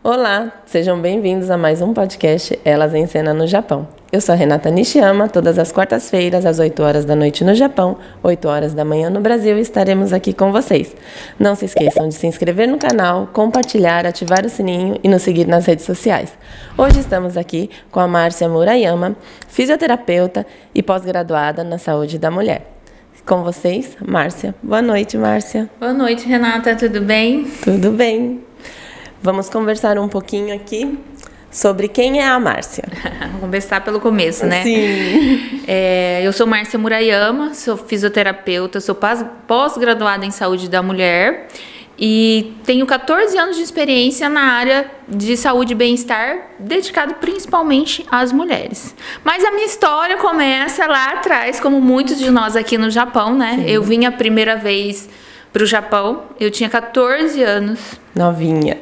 Olá, sejam bem-vindos a mais um podcast Elas em Cena no Japão. Eu sou a Renata Nishiyama, todas as quartas-feiras, às 8 horas da noite no Japão, 8 horas da manhã no Brasil, estaremos aqui com vocês. Não se esqueçam de se inscrever no canal, compartilhar, ativar o sininho e nos seguir nas redes sociais. Hoje estamos aqui com a Márcia Murayama, fisioterapeuta e pós-graduada na saúde da mulher. Com vocês, Márcia. Boa noite, Márcia. Boa noite, Renata. Tudo bem? Tudo bem. Vamos conversar um pouquinho aqui sobre quem é a Márcia. Vamos começar pelo começo, né? Sim. Eu sou Márcia Murayama, sou fisioterapeuta, sou pós-graduada em saúde da mulher e tenho 14 anos de experiência na área de saúde e bem-estar, dedicado principalmente às mulheres. Mas a minha história começa lá atrás, como muitos de nós aqui no Japão, né? Sim. Eu vim a primeira vez para o Japão, eu tinha 14 anos. Novinha.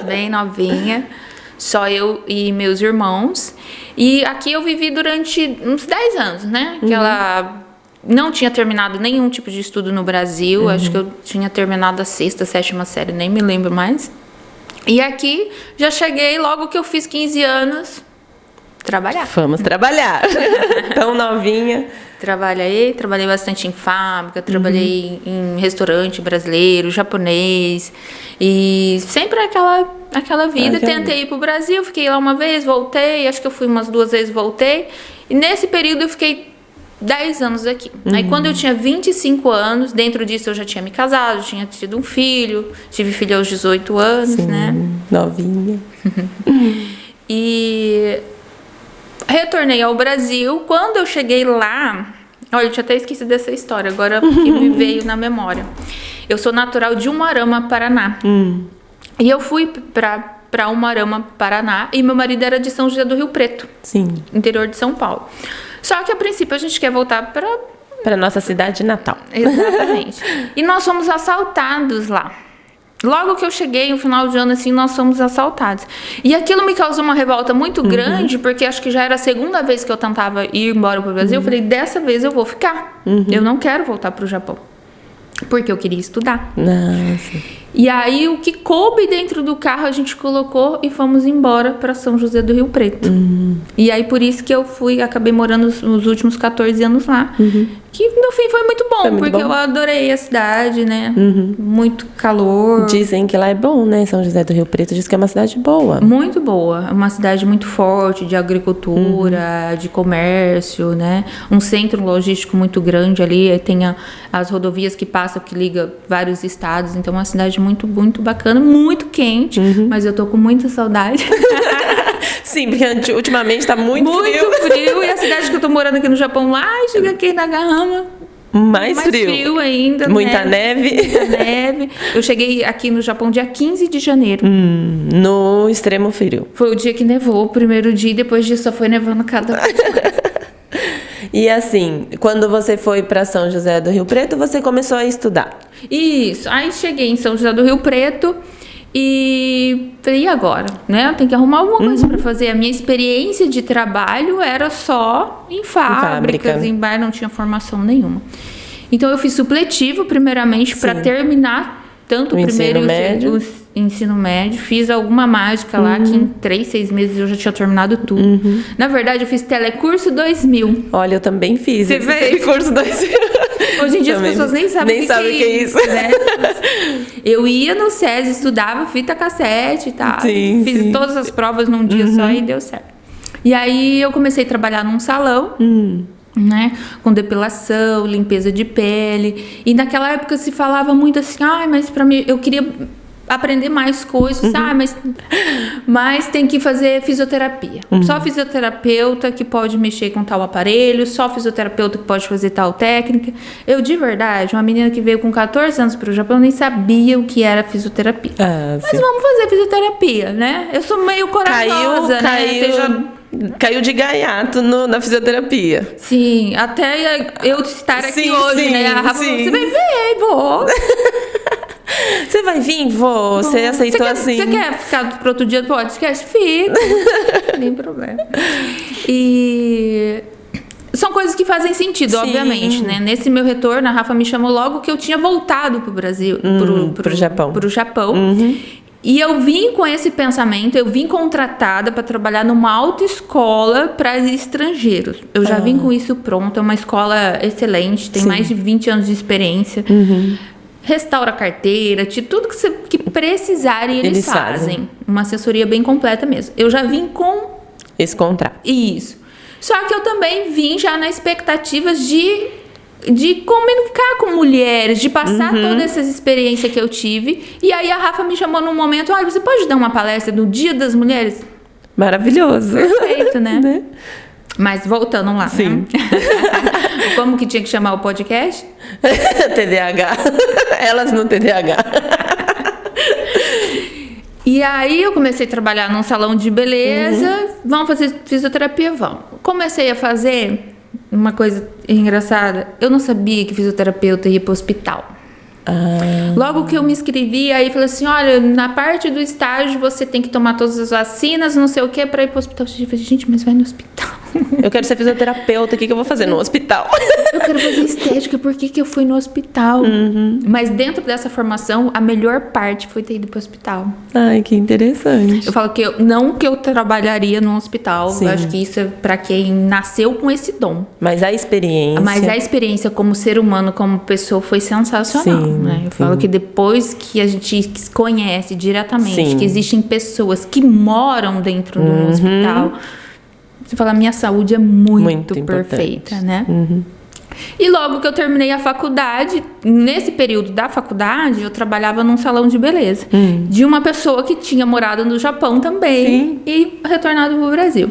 Bem novinha. Só eu e meus irmãos. E aqui eu vivi durante uns 10 anos, né? Que ela não tinha terminado nenhum tipo de estudo no Brasil. Acho que eu tinha terminado a 6ª, 7ª série, nem me lembro mais. E aqui já cheguei logo que eu fiz 15 anos trabalhar. Vamos trabalhar. Tão novinha. Trabalhei bastante em fábrica, trabalhei em restaurante brasileiro, japonês, e sempre aquela vida. Tentei ir pro Brasil, fiquei lá uma vez, voltei, acho que eu fui umas 2 vezes, voltei, e nesse período eu fiquei 10 anos aqui. Aí quando eu tinha 25 anos, dentro disso eu já tinha me casado, tinha tido um filho, tive filho aos 18 anos, sim, né? Novinha. E retornei ao Brasil. Quando eu cheguei lá, olha, eu tinha até esquecido dessa história, agora que me veio na memória. Eu sou natural de Umuarama, Paraná. E eu fui para Umuarama, Paraná, e meu marido era de São José do Rio Preto, sim, interior de São Paulo. Só que a princípio a gente quer voltar para nossa cidade natal. Exatamente. E nós fomos assaltados lá. Logo que eu cheguei, no final de ano, assim, nós fomos assaltados. E aquilo me causou uma revolta muito grande, porque acho que já era a 2ª vez que eu tentava ir embora pro Brasil. Eu falei, dessa vez eu vou ficar. Eu não quero voltar pro Japão. Porque eu queria estudar. Nossa. E aí, o que coube dentro do carro, a gente colocou e fomos embora para São José do Rio Preto. E aí, por isso que eu acabei morando nos últimos 14 anos lá. Que, no fim, foi muito bom, porque eu adorei a cidade, né? Muito calor. Dizem que lá é bom, né? São José do Rio Preto diz que é uma cidade boa. Muito boa. É uma cidade muito forte, de agricultura, de comércio, né? Um centro logístico muito grande ali. Aí tem as rodovias que passam, que liga vários estados. Então, é uma cidade muito, muito bacana, muito quente. Mas eu tô com muita saudade. Sim, porque ultimamente tá muito frio. Muito frio. E a cidade que eu tô morando aqui no Japão, lá, chega aqui na Garrama. Mais frio ainda. Muita neve. Muita neve. Eu cheguei aqui no Japão dia 15 de janeiro. No extremo frio. Foi o dia que nevou, o primeiro dia, e depois disso só foi nevando cada vez mais. E assim, quando você foi para São José do Rio Preto, você começou a estudar? Isso. Aí cheguei em São José do Rio Preto e falei, e agora? Né? Eu tenho que arrumar alguma coisa para fazer. A minha experiência de trabalho era só em fábricas, em bar, não tinha formação nenhuma. Então eu fiz supletivo, primeiramente, para terminar tanto o primeiro o ensino médio. Fiz alguma mágica lá, que em 3, 6 meses eu já tinha terminado tudo. Na verdade, eu fiz Telecurso 2000. Olha, eu também fiz. Você fez? Telecurso 2000. Hoje em dia as pessoas nem sabem o que é isso, né? Eu ia no SESI, estudava fita cassete e tal. Fiz todas as provas num dia só e deu certo. E aí eu comecei a trabalhar num salão, né? Com depilação, limpeza de pele. E naquela época se falava muito assim, mas pra mim, eu queria aprender mais coisas, mas tem que fazer fisioterapia. Só fisioterapeuta que pode mexer com tal aparelho, só fisioterapeuta que pode fazer tal técnica. Eu, de verdade, uma menina que veio com 14 anos para o Japão, nem sabia o que era fisioterapia. Mas vamos fazer fisioterapia, né? Eu sou meio corajosa, né? Caiu de gaiato na fisioterapia. Sim, até eu estar aqui hoje, né? A Rafa falou, você vai ver, vou. Você vai vir, vou. Você aceitou assim. Você quer ficar pro outro dia do podcast? Fica. Não tem problema. E são coisas que fazem sentido, obviamente, né? Nesse meu retorno, a Rafa me chamou logo que eu tinha voltado pro Brasil, pro Japão. E eu vim com esse pensamento, eu vim contratada para trabalhar numa autoescola para estrangeiros. Eu já vim com isso pronto, é uma escola excelente, tem mais de 20 anos de experiência. Restaura carteira, de tudo que precisarem eles fazem. Uma assessoria bem completa mesmo. Eu já vim com esse contrato. Isso. Só que eu também vim já na expectativa de comunicar com mulheres, de passar todas essas experiências que eu tive. E aí a Rafa me chamou num momento, olha, você pode dar uma palestra no Dia das Mulheres? Maravilhoso. Perfeito, né? Mas voltando lá. Sim. Né? Como que tinha que chamar o podcast? TDAH. Elas no TDAH. E aí eu comecei a trabalhar num salão de beleza. Vamos fazer fisioterapia? Vamos. Comecei a fazer... Uma coisa engraçada, eu não sabia que fisioterapeuta ia para o hospital. Logo que eu me inscrevi, aí falei assim, olha, na parte do estágio você tem que tomar todas as vacinas, não sei o que, para ir para o hospital. Eu falei, gente, mas vai no hospital. Eu quero ser fisioterapeuta, o que eu vou fazer no hospital? Eu quero fazer estética, por que eu fui no hospital? Mas dentro dessa formação, a melhor parte foi ter ido para o hospital. Ai, que interessante. Eu falo que não que eu trabalharia no hospital, eu acho que isso é para quem nasceu com esse dom. Mas a experiência como ser humano, como pessoa, foi sensacional. Né? Eu falo que depois que a gente conhece diretamente que existem pessoas que moram dentro de um hospital, você fala, minha saúde é muito perfeita, né? E logo que eu terminei a faculdade, nesse período da faculdade, eu trabalhava num salão de beleza de uma pessoa que tinha morado no Japão também e retornado pro Brasil.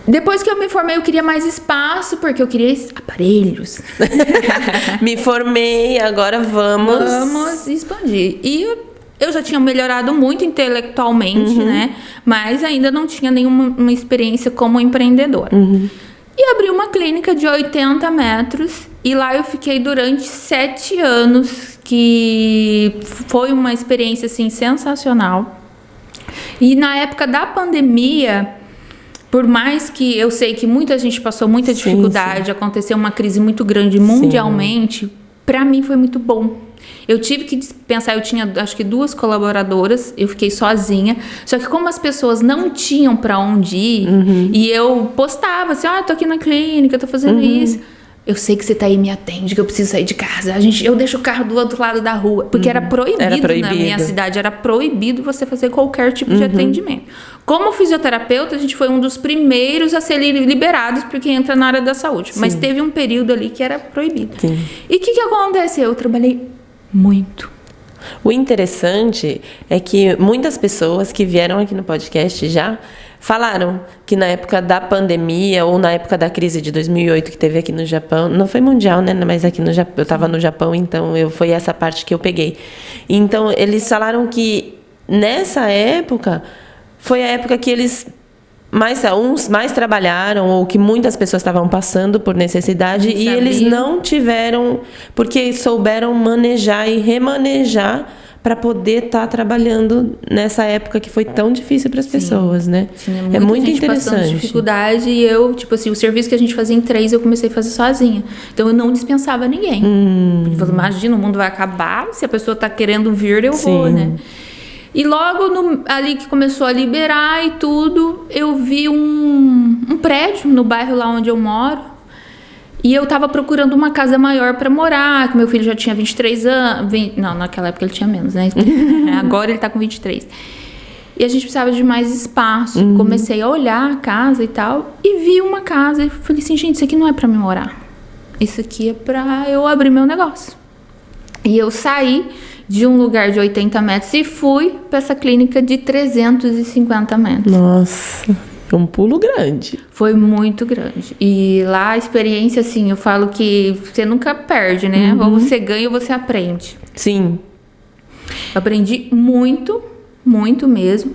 Depois que eu me formei, eu queria mais espaço, porque eu queria aparelhos. Me formei, agora vamos expandir. E eu já tinha melhorado muito intelectualmente, né? Mas ainda não tinha nenhuma experiência como empreendedora. E abri uma clínica de 80 metros. E lá eu fiquei durante 7 anos, que foi uma experiência, assim, sensacional. E na época da pandemia... Por mais que eu sei que muita gente passou muita dificuldade, aconteceu uma crise muito grande mundialmente, para mim foi muito bom. Eu tive que pensar, eu tinha acho que 2 colaboradoras, eu fiquei sozinha. Só que como as pessoas não tinham para onde ir, e eu postava assim, tô aqui na clínica, tô fazendo isso. Eu sei que você tá aí, me atende, que eu preciso sair de casa. Eu deixo o carro do outro lado da rua. Porque era proibido na minha cidade. Era proibido você fazer qualquer tipo de atendimento. Como fisioterapeuta, a gente foi um dos primeiros a ser liberados, porque entra na área da saúde. Mas teve um período ali que era proibido. E o que aconteceu? Eu trabalhei muito. O interessante é que muitas pessoas que vieram aqui no podcast já falaram que na época da pandemia ou na época da crise de 2008 que teve aqui no Japão, não foi mundial, né? Mas aqui no Japão, eu estava no Japão, então foi essa parte que eu peguei. Então, eles falaram que nessa época foi a época que uns mais trabalharam, ou que muitas pessoas estavam passando por necessidade, e eles não tiveram, porque souberam manejar e remanejar para poder estar trabalhando nessa época que foi tão difícil para as pessoas, né? É muito interessante. Passando dificuldade, e eu, tipo assim, o serviço que a gente fazia em 3, eu comecei a fazer sozinha. Então eu não dispensava ninguém. Eu falei, imagina, o mundo vai acabar, se a pessoa tá querendo vir, eu vou, né? E logo ali que começou a liberar e tudo, eu vi um prédio no bairro lá onde eu moro. E eu tava procurando uma casa maior para morar, que meu filho já tinha 23 anos. Não, naquela época ele tinha menos, né? Agora ele tá com 23. E a gente precisava de mais espaço. Comecei a olhar a casa e tal, e vi uma casa. E falei assim, gente, isso aqui não é para mim morar. Isso aqui é para eu abrir meu negócio. E eu saí de um lugar de 80 metros e fui para essa clínica de 350 metros. Nossa, um pulo grande. Foi muito grande. E lá a experiência, assim, eu falo que você nunca perde, né? Ou você ganha ou você aprende. Sim. Eu aprendi muito, muito mesmo.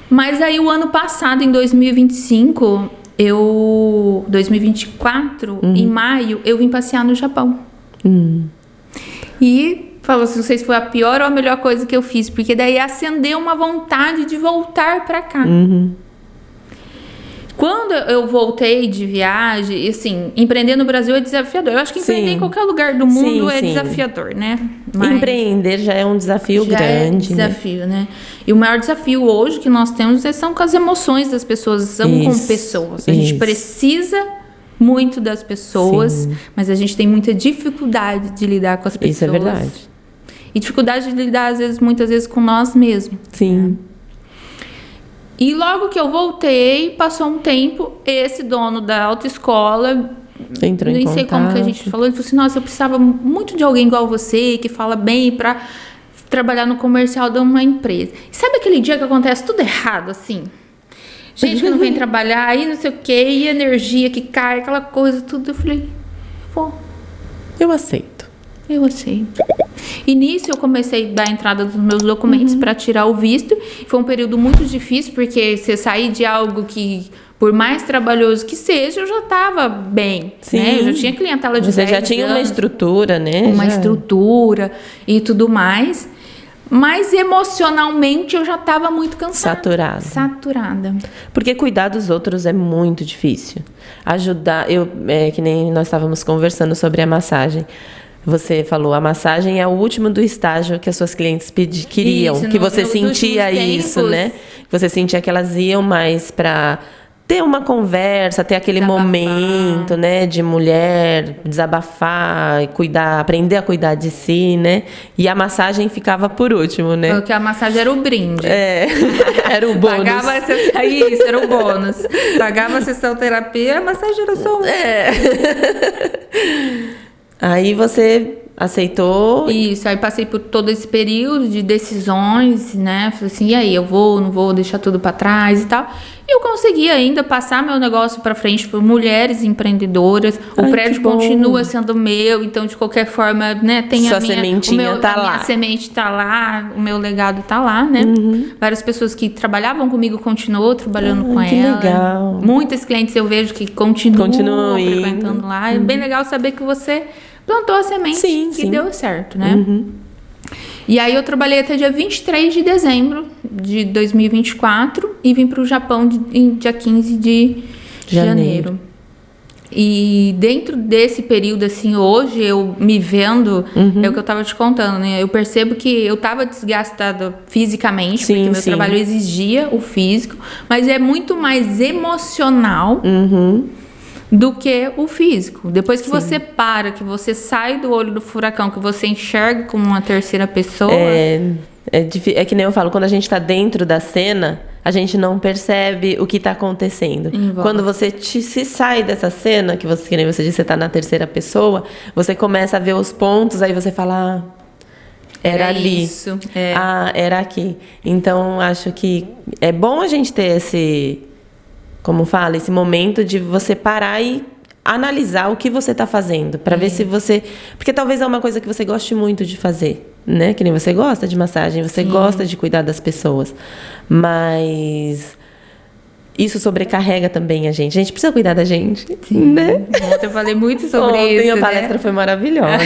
Mas aí o ano passado, em 2025, 2024, em maio, eu vim passear no Japão. E falou assim, não sei se foi a pior ou a melhor coisa que eu fiz, porque daí acendeu uma vontade de voltar pra cá. Quando eu voltei de viagem, assim, empreender no Brasil é desafiador. Eu acho que empreender em qualquer lugar do mundo é desafiador, né? Mas empreender já é um desafio grande. É desafio, né? E o maior desafio hoje que nós temos são com as emoções das pessoas, são com pessoas. A gente precisa muito das pessoas, mas a gente tem muita dificuldade de lidar com as pessoas. Isso é verdade. E dificuldade de lidar, muitas vezes, com nós mesmos. Sim. Né? E logo que eu voltei, passou um tempo, esse dono da autoescola, entrou em nem contato. sei como que a gente falou, ele falou assim, nossa, eu precisava muito de alguém igual você, que fala bem para trabalhar no comercial de uma empresa. E sabe aquele dia que acontece tudo errado, assim? Gente que não vem trabalhar, aí não sei o quê, e energia que cai, aquela coisa, tudo. Eu falei, eu aceito. Eu aceito. E nisso eu comecei a dar a entrada dos meus documentos para tirar o visto. Foi um período muito difícil, porque você sair de algo que, por mais trabalhoso que seja, eu já estava bem. Né? Eu já tinha clientela de 10 anos. Você já tinha uma estrutura, né? Uma estrutura e tudo mais. Mas emocionalmente eu já estava muito cansada. Saturada. Porque cuidar dos outros é muito difícil. Ajudar, que nem nós estávamos conversando sobre a massagem. Você falou, a massagem é o último do estágio que as suas clientes queriam. Isso, que você sentia isso, né? Você sentia que elas iam mais para ter uma conversa, ter aquele momento, né? De mulher, desabafar, cuidar, aprender a cuidar de si, né? E a massagem ficava por último, né? Porque a massagem era o brinde. Era o bônus. Isso, era o bônus. Pagava a sessão terapia, a massagem era só um. Aí você aceitou? Isso, aí passei por todo esse período de decisões, né? Falei assim, e aí, eu vou, não vou deixar tudo para trás e tal. E eu consegui ainda passar meu negócio para frente por mulheres empreendedoras. O prédio continua sendo meu, então de qualquer forma, né? Tem sua sementinha tá lá. A minha semente tá lá, o meu legado tá lá, né? Várias pessoas que trabalhavam comigo continuam trabalhando com que ela. Legal. Muitas clientes eu vejo que continuam frequentando lá. É bem legal saber que você plantou a semente e deu certo, né? E aí eu trabalhei até dia 23 de dezembro de 2024 e vim para o Japão em dia 15 de janeiro. E dentro desse período, assim, hoje eu me vendo, é o que eu estava te contando, né? Eu percebo que eu estava desgastada fisicamente, porque meu trabalho exigia o físico, mas é muito mais emocional do que o físico. Depois que você para, que você sai do olho do furacão, que você enxerga como uma terceira pessoa... É que nem eu falo, quando a gente está dentro da cena, a gente não percebe o que está acontecendo. Quando você se sai dessa cena, que nem você disse, você está na terceira pessoa, você começa a ver os pontos, aí você fala... Era ali. Isso. Era aqui. Então, acho que é bom a gente ter esse momento de você parar e analisar o que você está fazendo, para ver se você... Porque talvez é uma coisa que você goste muito de fazer, né? Que nem você gosta de massagem, você gosta de cuidar das pessoas, mas isso sobrecarrega também a gente. A gente precisa cuidar da gente, né? Ontem eu falei muito sobre isso. Ontem a palestra foi maravilhosa.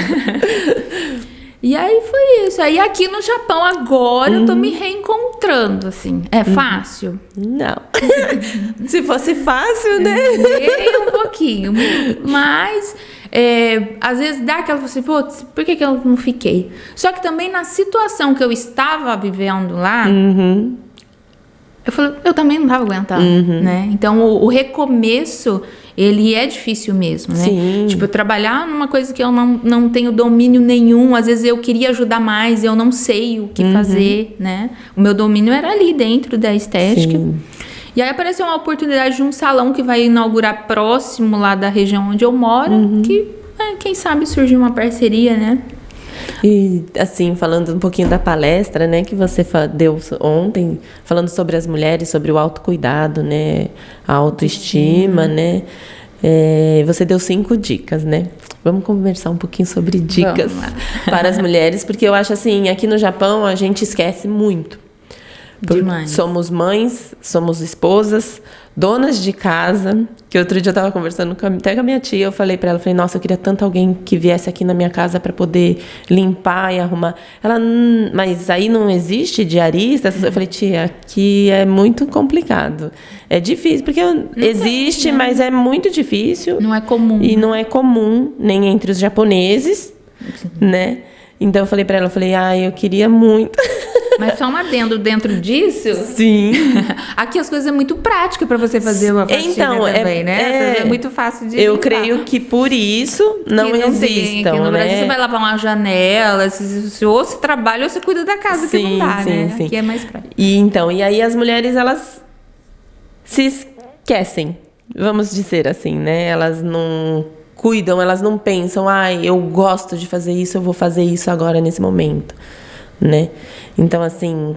E aí foi isso. Aí aqui no Japão agora eu tô me reencontrando, assim. É fácil? Não. Se fosse fácil, né? Um pouquinho. Mas às vezes dá aquela assim, putz, por que eu não fiquei? Só que também na situação que eu estava vivendo lá, eu falei, eu também não estava aguentando, né? Então o recomeço, ele é difícil mesmo, né? Tipo, trabalhar numa coisa que eu não tenho domínio nenhum, às vezes eu queria ajudar mais, eu não sei o que fazer, né? O meu domínio era ali dentro da estética. E aí apareceu uma oportunidade de um salão que vai inaugurar próximo lá da região onde eu moro, que quem sabe surgiu uma parceria, né? E, assim, falando um pouquinho da palestra, né, que você deu ontem, falando sobre as mulheres, sobre o autocuidado, né, a autoestima, né, você deu 5 dicas, né? Vamos conversar um pouquinho sobre dicas para as mulheres, porque eu acho assim, aqui no Japão a gente esquece muito. Somos mães, somos esposas, donas de casa. Que outro dia eu tava conversando até com a minha tia, eu falei pra ela, nossa, eu queria tanto alguém que viesse aqui na minha casa pra poder limpar e arrumar. Ela, mas aí não existe diarista? Eu falei, tia, aqui é muito complicado. É difícil, porque existe, mas é muito difícil. Não é comum. E não é comum, nem entre os japoneses, né? Então eu falei pra ela, eu queria muito. Mas só um adendo dentro disso. Sim. Aqui as coisas é muito prática para você fazer uma pastilha também, né? É muito fácil de eu creio que por isso não existam, aqui no né? Brasil você vai lavar uma janela, ou você trabalha ou você cuida da casa, que não dá, né? Sim. Aqui é mais prático. E aí as mulheres, elas se esquecem, vamos dizer assim, né? Elas não cuidam, elas não pensam, eu gosto de fazer isso, eu vou fazer isso agora nesse momento, né? Então, assim,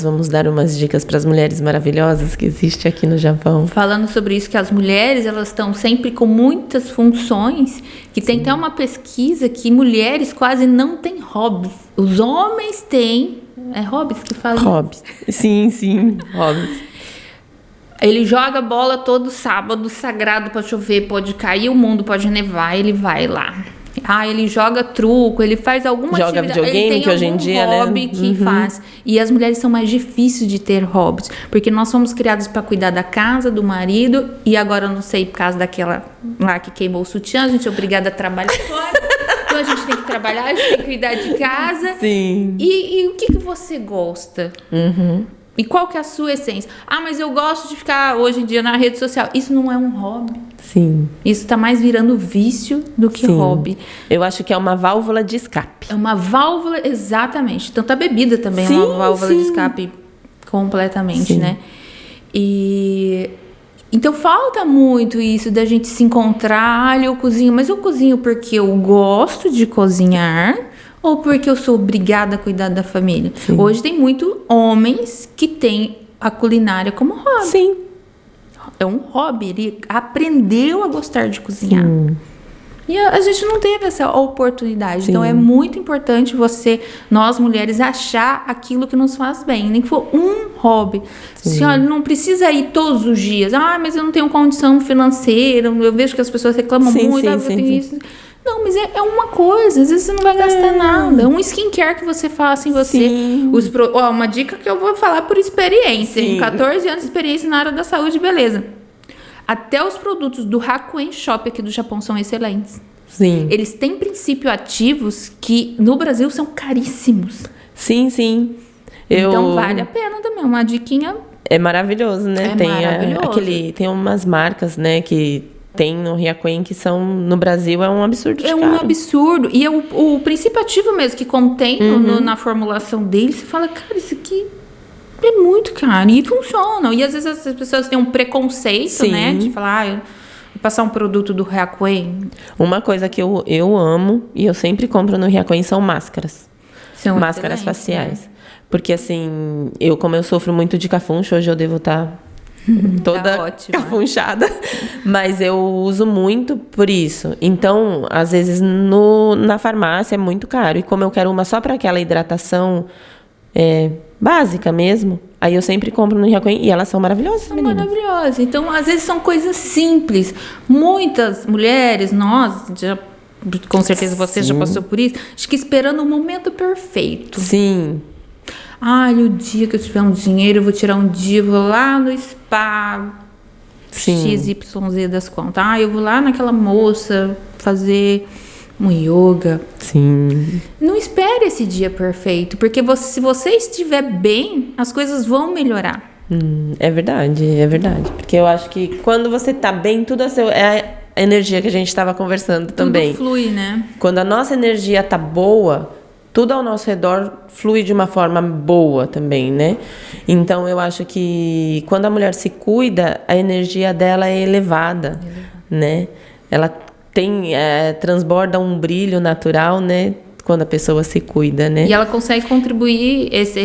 vamos dar umas dicas para as mulheres maravilhosas que existem aqui no Japão. Falando sobre isso, que as mulheres, elas estão sempre com muitas funções, que tem até uma pesquisa que mulheres quase não têm hobbies. Os homens têm, hobbies que falam? Hobbies, sim, hobbies. Ele joga bola todo sábado, sagrado, pode chover, pode cair, o mundo pode nevar, ele vai lá. Ele joga truco, ele faz alguma atividade. Joga videogame, que hoje em dia, né? Hobby que faz. E as mulheres são mais difíceis de ter hobbies, porque nós somos criadas para cuidar da casa, do marido, e agora eu não sei, por causa daquela lá que queimou o sutiã, a gente é obrigada a trabalhar fora. Então a gente tem que trabalhar, a gente tem que cuidar de casa. Sim. E o que você gosta? E qual que é a sua essência? Mas eu gosto de ficar hoje em dia na rede social. Isso não é um hobby. Sim. Isso tá mais virando vício do que hobby. Eu acho que é uma válvula de escape. É uma válvula, exatamente. Tanto a bebida também é uma válvula de escape completamente, né? E então falta muito isso da gente se encontrar. Eu cozinho, mas eu cozinho porque eu gosto de cozinhar ou porque eu sou obrigada a cuidar da família? Sim. Hoje tem muitos homens que têm a culinária como hobby. Sim. É um hobby, ele aprendeu a gostar de cozinhar. Sim. E a gente não teve essa oportunidade. Sim. Então é muito importante nós mulheres, achar aquilo que nos faz bem, nem que for um hobby. Sim. Olha, não precisa ir todos os dias. Mas eu não tenho condição financeira. Eu vejo que as pessoas reclamam muito. Eu tenho isso. Não, mas é uma coisa, às vezes você não vai gastar nada. É um skincare que você faça em você. Uma dica que eu vou falar por experiência. Sim. 14 anos de experiência na área da saúde e beleza. Até os produtos do Hakuen Shop aqui do Japão são excelentes. Sim. Eles têm princípios ativos que no Brasil são caríssimos. Sim. Então vale a pena também, uma diquinha. É maravilhoso, né? Maravilhoso. Tem umas marcas, né, que tem no Hakuen que são, no Brasil, é um absurdo de caro. Um absurdo. E o princípio ativo mesmo que contém na formulação dele, você fala, cara, isso aqui é muito caro. E funciona. E às vezes as pessoas têm um preconceito, né? De falar, vou passar um produto do Hakuen. Uma coisa que eu amo e eu sempre compro no Hakuen são máscaras. São máscaras faciais. Né? Porque assim, como eu sofro muito de cafuncho, hoje eu devo estar toda cafunchada, mas eu uso muito por isso. Então, às vezes na farmácia é muito caro, e como eu quero uma só para aquela hidratação básica mesmo, aí eu sempre compro no Hakuen e elas são maravilhosas. São maravilhosas. Então, às vezes são coisas simples. Muitas mulheres, com certeza você já passou por isso, acho que esperando o momento perfeito. Sim. O dia que eu tiver um dinheiro, eu vou tirar um dia, eu vou lá no spa XYZ das contas. Eu vou lá naquela moça fazer um yoga. Sim. Não espere esse dia perfeito, porque se você estiver bem, as coisas vão melhorar. É verdade. Porque eu acho que quando você tá bem, tudo é a energia que a gente estava conversando também. Tudo flui, né? Quando a nossa energia tá boa, tudo ao nosso redor flui de uma forma boa também, né? Então, eu acho que quando a mulher se cuida, a energia dela é elevada, né? Ela transborda um brilho natural, né? Quando a pessoa se cuida, né? E ela consegue contribuir essa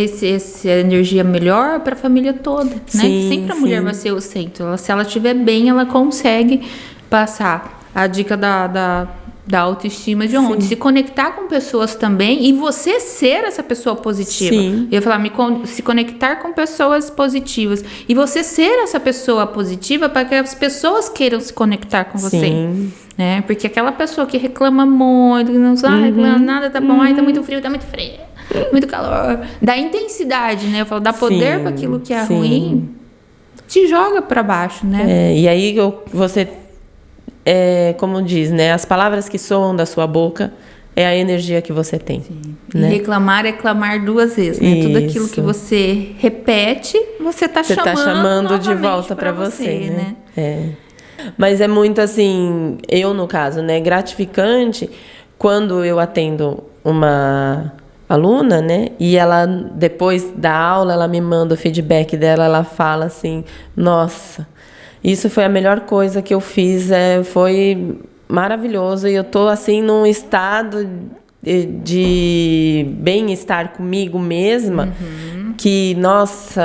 energia melhor para a família toda, né? Sempre a mulher vai ser o centro. Se ela estiver bem, ela consegue passar. A dica da da autoestima de ontem. Se conectar com pessoas também e você ser essa pessoa positiva. Sim. Eu ia falar, se conectar com pessoas positivas. E você ser essa pessoa positiva para que as pessoas queiram se conectar com você. Sim. Né? Porque aquela pessoa que reclama muito, que não sabe, reclama, nada tá bom, ai, tá muito frio, muito calor. Dá intensidade, né? Eu falo, dá poder para aquilo que é ruim, te joga para baixo, né? E aí você... como diz, né? As palavras que soam da sua boca é a energia que você tem. Né? E reclamar é clamar 2 vezes, né? Tudo aquilo que você repete, você tá chamando de volta para você, né? Mas é muito assim, eu no caso, né? Gratificante quando eu atendo uma aluna, né? E ela, depois da aula, ela me manda o feedback dela, ela fala assim, nossa... Isso foi a melhor coisa que eu fiz, foi maravilhoso. E eu tô assim num estado de bem-estar comigo mesma, que, nossa,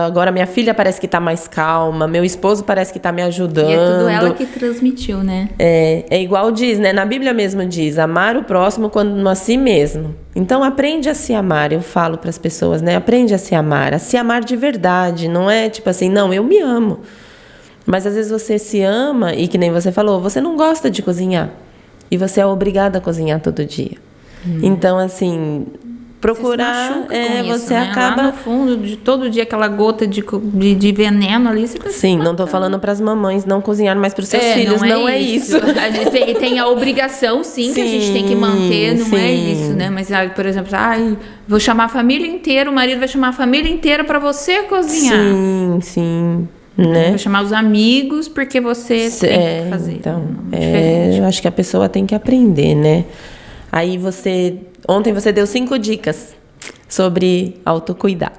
agora minha filha parece que tá mais calma, meu esposo parece que tá me ajudando. E é tudo ela que transmitiu, né? É igual diz, né? Na Bíblia mesmo diz, amar o próximo quando a si mesmo. Então, aprende a se amar, eu falo para as pessoas, né? Aprende a se amar de verdade, não é tipo assim, não, eu me amo. Mas às vezes você se ama e, que nem você falou, você não gosta de cozinhar. E você é obrigada a cozinhar todo dia. Então, assim, procurar, você né? acaba... Lá no fundo, de todo dia, aquela gota de veneno ali, você tá Sim, não tô falando para as mamães não cozinhar mais para os seus filhos, não é isso. A gente tem a obrigação, sim, que a gente tem que manter, não é isso, né? Mas, por exemplo, vou chamar a família inteira, o marido vai chamar a família inteira para você cozinhar. Sim. Né? Vai chamar os amigos porque você tem que fazer. Então, eu acho que a pessoa tem que aprender, né? Aí ontem você deu 5 dicas sobre autocuidado.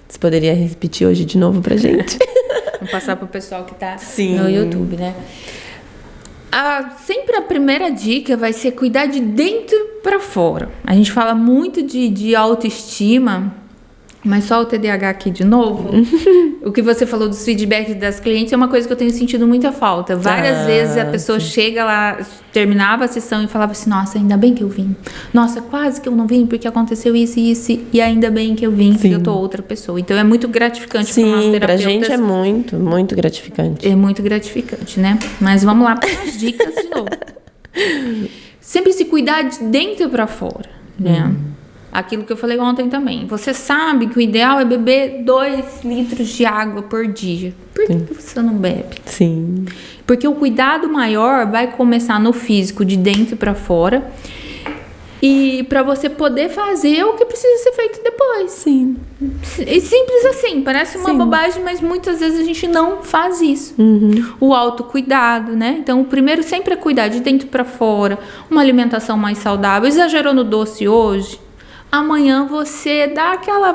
Você poderia repetir hoje de novo pra gente? Vou passar pro pessoal que tá no YouTube, né? Sempre a primeira dica vai ser cuidar de dentro pra fora. A gente fala muito de autoestima, mas só o TDAH aqui de novo. O que você falou dos feedbacks das clientes é uma coisa que eu tenho sentido muita falta. Várias vezes a pessoa chega lá, terminava a sessão e falava assim, nossa, ainda bem que eu vim. Nossa, quase que eu não vim porque aconteceu isso e isso. E ainda bem que eu vim, porque eu tô outra pessoa. Então é muito gratificante para nós terapeutas. Pra gente é muito, muito gratificante. É muito gratificante, né? Mas vamos lá para as dicas de novo. Sempre se cuidar de dentro para fora, né? Aquilo que eu falei ontem também. Você sabe que o ideal é beber 2 litros de água por dia. Por que você não bebe? Sim. Porque o cuidado maior vai começar no físico, de dentro para fora. E para você poder fazer o que precisa ser feito depois. Sim. É simples assim. Parece uma bobagem, mas muitas vezes a gente não faz isso. O autocuidado, né? Então, o primeiro sempre é cuidar de dentro para fora. Uma alimentação mais saudável. Exagerou no doce hoje? Amanhã você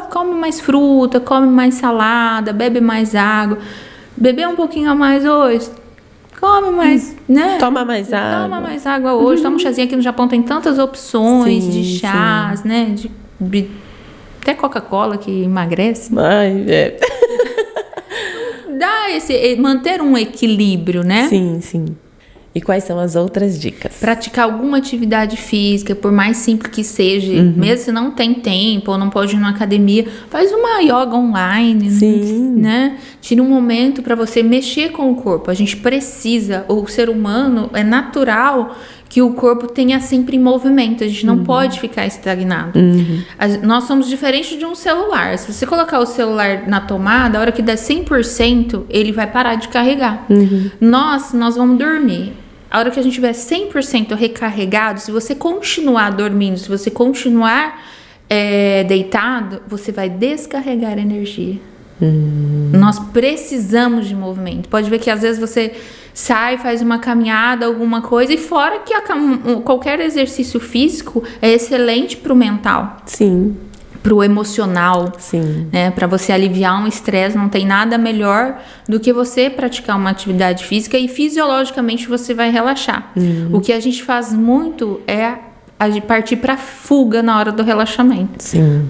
come mais fruta, come mais salada, bebe mais água. Beber um pouquinho a mais hoje, come mais, né? Toma mais água. Toma mais água hoje. Toma um chazinho. Aqui no Japão tem tantas opções de chás, né? Até Coca-Cola que emagrece. Manter um equilíbrio, né? Sim. E quais são as outras dicas? Praticar alguma atividade física, por mais simples que seja, mesmo se não tem tempo ou não pode ir numa academia, faz uma yoga online, né? Tira um momento para você mexer com o corpo. A gente precisa, o ser humano é natural que o corpo tenha sempre em movimento. A gente não pode ficar estagnado. Nós somos diferentes de um celular. Se você colocar o celular na tomada, a hora que der 100%, ele vai parar de carregar. Nós vamos dormir. A hora que a gente tiver 100% recarregado, se você continuar dormindo, se você continuar deitado, você vai descarregar energia. Nós precisamos de movimento. Pode ver que às vezes você sai, faz uma caminhada, alguma coisa, e fora que qualquer exercício físico é excelente para o mental. Sim. Para o emocional. Sim. Né? Para você aliviar um estresse, não tem nada melhor do que você praticar uma atividade física e fisiologicamente você vai relaxar. O que a gente faz muito é partir para fuga na hora do relaxamento.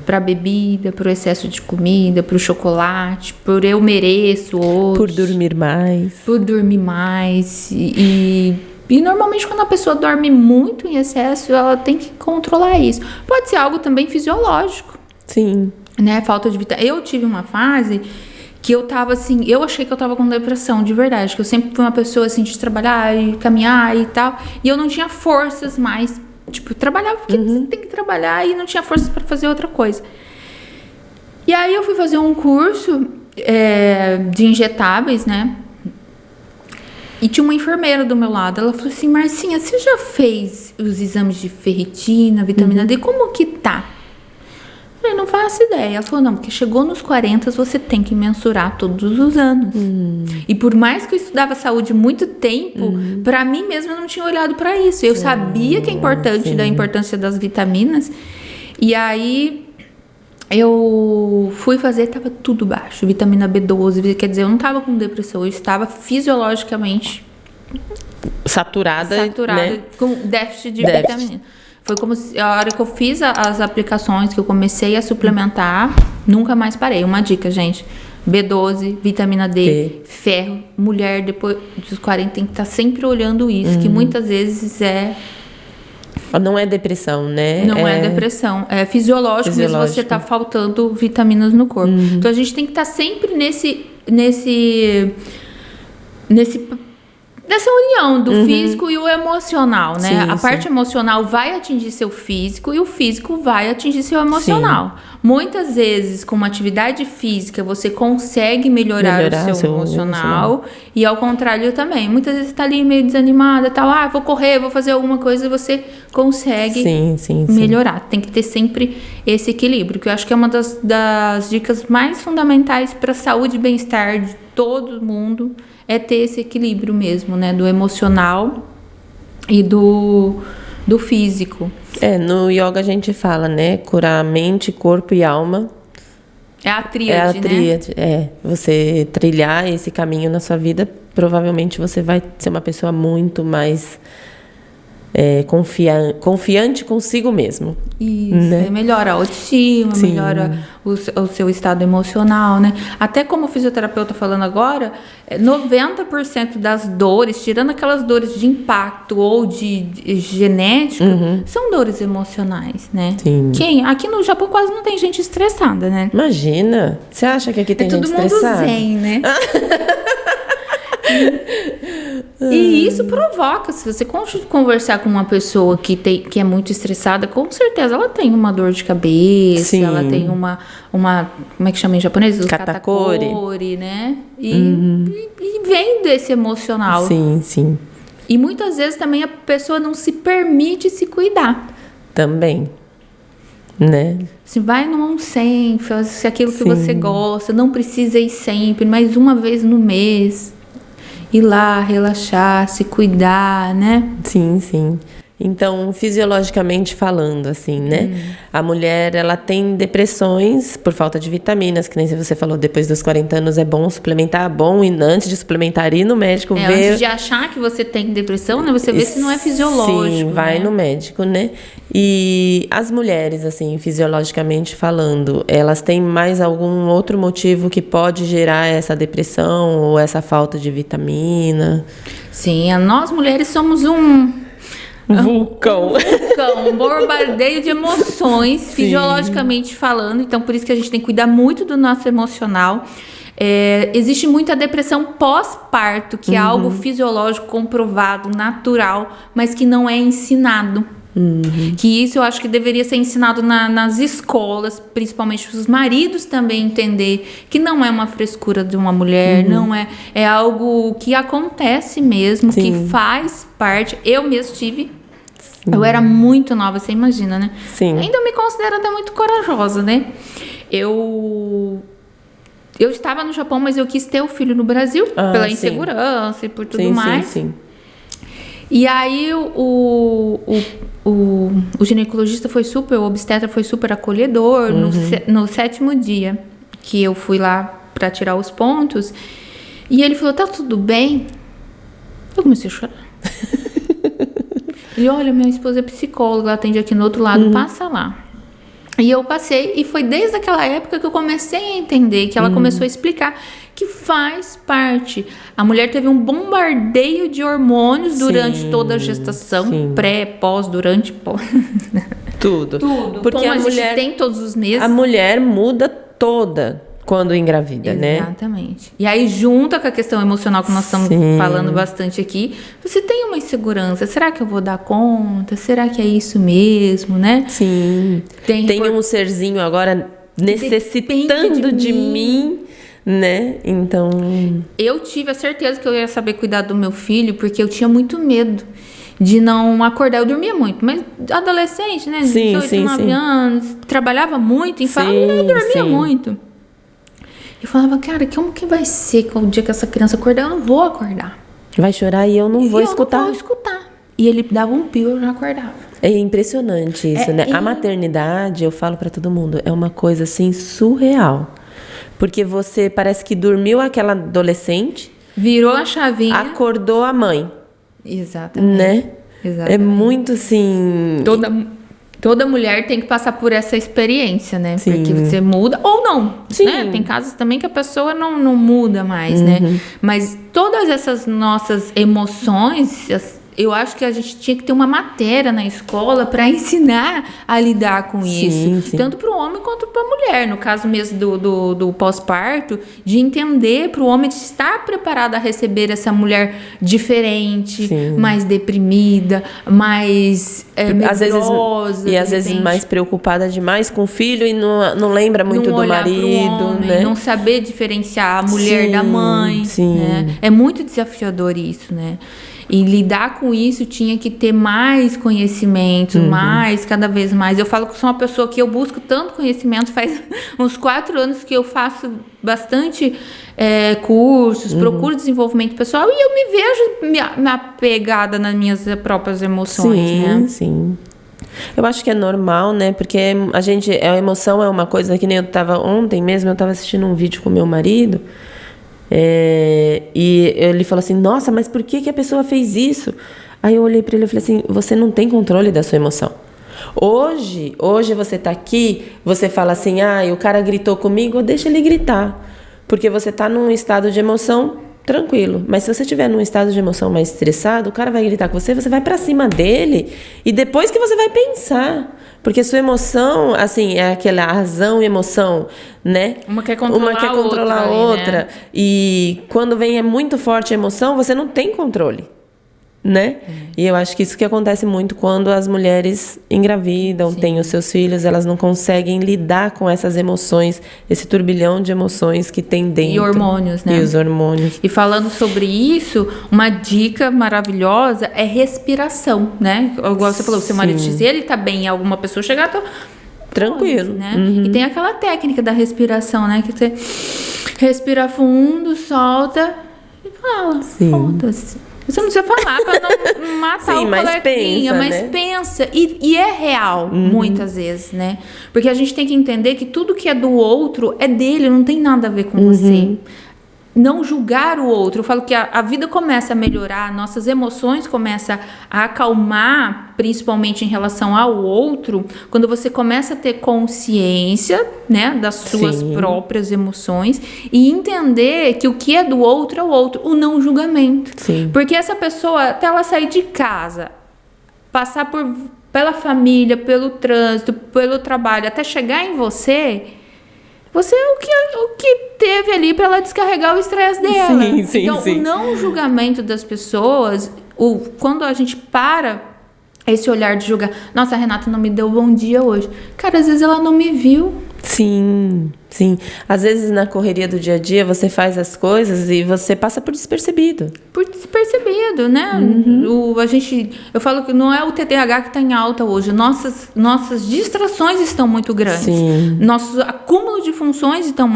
Para a bebida, para o excesso de comida, para o chocolate, por eu mereço hoje. Por dormir mais. Por dormir mais. E E normalmente quando a pessoa dorme muito em excesso, ela tem que controlar isso. Pode ser algo também fisiológico. Sim. Né? Falta de vitamina. Eu tive uma fase que eu tava assim, eu achei que eu tava com depressão, de verdade. Que eu sempre fui uma pessoa assim de trabalhar e caminhar e tal. E eu não tinha forças mais. Tipo, eu trabalhava porque você tem que trabalhar e não tinha forças pra fazer outra coisa. E aí eu fui fazer um curso de injetáveis, né? E tinha uma enfermeira do meu lado. Ela falou assim, Marcinha, você já fez os exames de ferritina, vitamina D? Como que tá? Eu falei, não faço ideia. Ela falou, não, porque chegou nos 40, você tem que mensurar todos os anos. E por mais que eu estudava saúde muito tempo, pra mim mesma eu não tinha olhado pra isso. Eu sabia que é importante, da importância das vitaminas. E aí eu fui fazer, tava tudo baixo. Vitamina B12, quer dizer, eu não tava com depressão, eu estava fisiologicamente saturada, né? Com déficit de vitamina. Foi como se a hora que eu fiz as aplicações, que eu comecei a suplementar, nunca mais parei. Uma dica, gente: B12, vitamina D, ferro. Mulher, depois dos 40, tem que estar sempre olhando isso, que muitas vezes não é depressão, né? Não é depressão. É fisiológico. Mesmo você tá faltando vitaminas no corpo. Então a gente tem que estar sempre nessa união do físico e o emocional, né? Sim, a parte emocional vai atingir seu físico e o físico vai atingir seu emocional. Sim. Muitas vezes, com uma atividade física, você consegue melhorar o seu emocional. E ao contrário também. Muitas vezes você tá ali meio desanimada, tal, vou correr, vou fazer alguma coisa, e você consegue melhorar. Tem que ter sempre esse equilíbrio, que eu acho que é uma das dicas mais fundamentais para a saúde e bem-estar de todo mundo, é ter esse equilíbrio mesmo, né? Do emocional e do físico. No yoga a gente fala, né? Curar mente, corpo e alma. É a tríade, né? Você trilhar esse caminho na sua vida, provavelmente você vai ser uma pessoa muito mais confiante consigo mesmo. Isso, né? Melhora a autoestima, melhora o seu estado emocional, né? Até como fisioterapeuta falando agora, 90% das dores, tirando aquelas dores de impacto ou de genético, são dores emocionais, né? Sim. Aqui no Japão quase não tem gente estressada, né? Imagina! Você acha que aqui tem gente estressada? Todo mundo zen, né? E isso provoca, se você conversar com uma pessoa que é muito estressada, com certeza ela tem uma dor de cabeça, ela tem uma como é que chama em japonês? Katakori, né? E vem desse emocional. Sim. E muitas vezes também a pessoa não se permite se cuidar. Também, né? Se vai no onsen, faz aquilo que você gosta, não precisa ir sempre, mas uma vez no mês. Ir lá, relaxar, se cuidar, né? Sim. Então, fisiologicamente falando, assim, né? A mulher, ela tem depressões por falta de vitaminas, que nem você falou, depois dos 40 anos é bom suplementar, e antes de suplementar, ir no médico ver... Antes de achar que você tem depressão, né? Você vê se não é fisiológico. Sim, vai no médico, né? E as mulheres, assim, fisiologicamente falando, elas têm mais algum outro motivo que pode gerar essa depressão ou essa falta de vitamina? Sim, nós mulheres somos um vulcão, um bombardeio de emoções, fisiologicamente falando. Então, por isso que a gente tem que cuidar muito do nosso emocional. Existe muita depressão pós-parto, que é algo fisiológico, comprovado, natural, mas que não é ensinado. Que isso eu acho que deveria ser ensinado nas escolas, principalmente os maridos também entender que não é uma frescura de uma mulher, não é algo que acontece mesmo, que faz parte. Eu mesmo tive. Eu era muito nova, você imagina, né? Ainda eu me considero até muito corajosa, né? Eu estava no Japão, mas eu quis ter o filho no Brasil, pela insegurança e por tudo mais. Sim. E aí o ginecologista foi o obstetra foi super acolhedor. No 7º dia que eu fui lá pra tirar os pontos, e ele falou, tá tudo bem? Eu comecei a chorar. Ele, olha, minha esposa é psicóloga, ela atende aqui no outro lado, passa lá. E eu passei, e foi desde aquela época que eu comecei a entender, que ela começou a explicar que faz parte. A mulher teve um bombardeio de hormônios durante toda a gestação, pré, pós, durante, pós. Tudo. Porque como a mulher tem todos os meses. A mulher muda toda quando engravida, né? Exatamente. E aí, junta com a questão emocional que nós estamos falando bastante aqui, você tem uma insegurança. Será que eu vou dar conta? Será que é isso mesmo, né? Sim. Tem um serzinho agora necessitando de mim, né? Então... Eu tive a certeza que eu ia saber cuidar do meu filho, porque eu tinha muito medo de não acordar. Eu dormia muito, mas adolescente, né? 18, 19 anos, trabalhava muito, em família, eu dormia muito. Eu falava, cara, como que vai ser o dia que essa criança acordar? Eu não vou acordar. Vai chorar e eu não vou escutar. Eu não vou escutar. E ele dava um pio, eu já acordava. É impressionante isso, né? A maternidade, eu falo pra todo mundo, é uma coisa assim surreal. Porque você parece que dormiu aquela adolescente, virou a chavinha, acordou a mãe. Exatamente. Né? Exatamente. É muito assim... Toda mulher tem que passar por essa experiência, né? Sim. Porque você muda ou não, né? Tem casos também que a pessoa não muda mais, né? Mas todas essas nossas emoções, eu acho que a gente tinha que ter uma matéria na escola para ensinar a lidar com isso. Tanto para o homem quanto para a mulher. No caso mesmo do pós-parto, de entender para o homem estar preparado a receber essa mulher diferente, mais deprimida, mais medrosa. Às vezes mais preocupada demais com o filho e não lembra muito do marido. Homem, né? Não saber diferenciar a mulher da mãe. Né? É muito desafiador isso, né? E lidar com isso tinha que ter mais conhecimento, cada vez mais. Eu falo que sou uma pessoa que eu busco tanto conhecimento, faz uns 4 anos que eu faço bastante cursos, procuro desenvolvimento pessoal e eu me vejo me apegada nas minhas próprias emoções, né? Sim. Eu acho que é normal, né? Porque a emoção é uma coisa que nem eu tava ontem mesmo, eu tava assistindo um vídeo com meu marido. E ele falou assim, nossa, mas por que a pessoa fez isso? Aí eu olhei para ele e falei assim, você não tem controle da sua emoção. Hoje você tá aqui, você fala assim, o cara gritou comigo, deixa ele gritar. Porque você tá num estado de emoção tranquilo. Mas se você estiver num estado de emoção mais estressado, o cara vai gritar com você vai para cima dele e depois que você vai pensar. Porque sua emoção, assim, é aquela razão e emoção, né? Uma quer controlar a outra. Né? E quando vem muito forte a emoção, você não tem controle, né? E eu acho que isso que acontece muito quando as mulheres engravidam, têm os seus filhos, elas não conseguem lidar com essas emoções, esse turbilhão de emoções que tem dentro. E hormônios, né? E os hormônios. E falando sobre isso, uma dica maravilhosa é respiração, né? Igual você falou, o seu marido, se ele tá bem e alguma pessoa chegar, tranquilo, né? E tem aquela técnica da respiração, né? Que você respira fundo, solta e fala, foda-se. Você não precisa falar para não matar o coleguinha, mas pensa. E é real, muitas vezes, né? Porque a gente tem que entender que tudo que é do outro é dele, não tem nada a ver com você. Não julgar o outro. Eu falo que a vida começa a melhorar, nossas emoções começam a acalmar, principalmente em relação ao outro, quando você começa a ter consciência, né, das suas próprias emoções e entender que o que é do outro é o outro, o não julgamento. Porque essa pessoa, até ela sair de casa, passar pela família, pelo trânsito, pelo trabalho, até chegar em você é o que teve ali para ela descarregar o estresse dela. Então, o não julgamento das pessoas, quando a gente para esse olhar de julgar, nossa, a Renata não me deu bom dia hoje. Cara, às vezes ela não me viu. Sim. Às vezes na correria do dia a dia você faz as coisas e você passa por despercebido. Né? Eu falo que não é o TDAH que está em alta hoje. Nossas distrações estão muito grandes. Nosso acúmulo de funções estão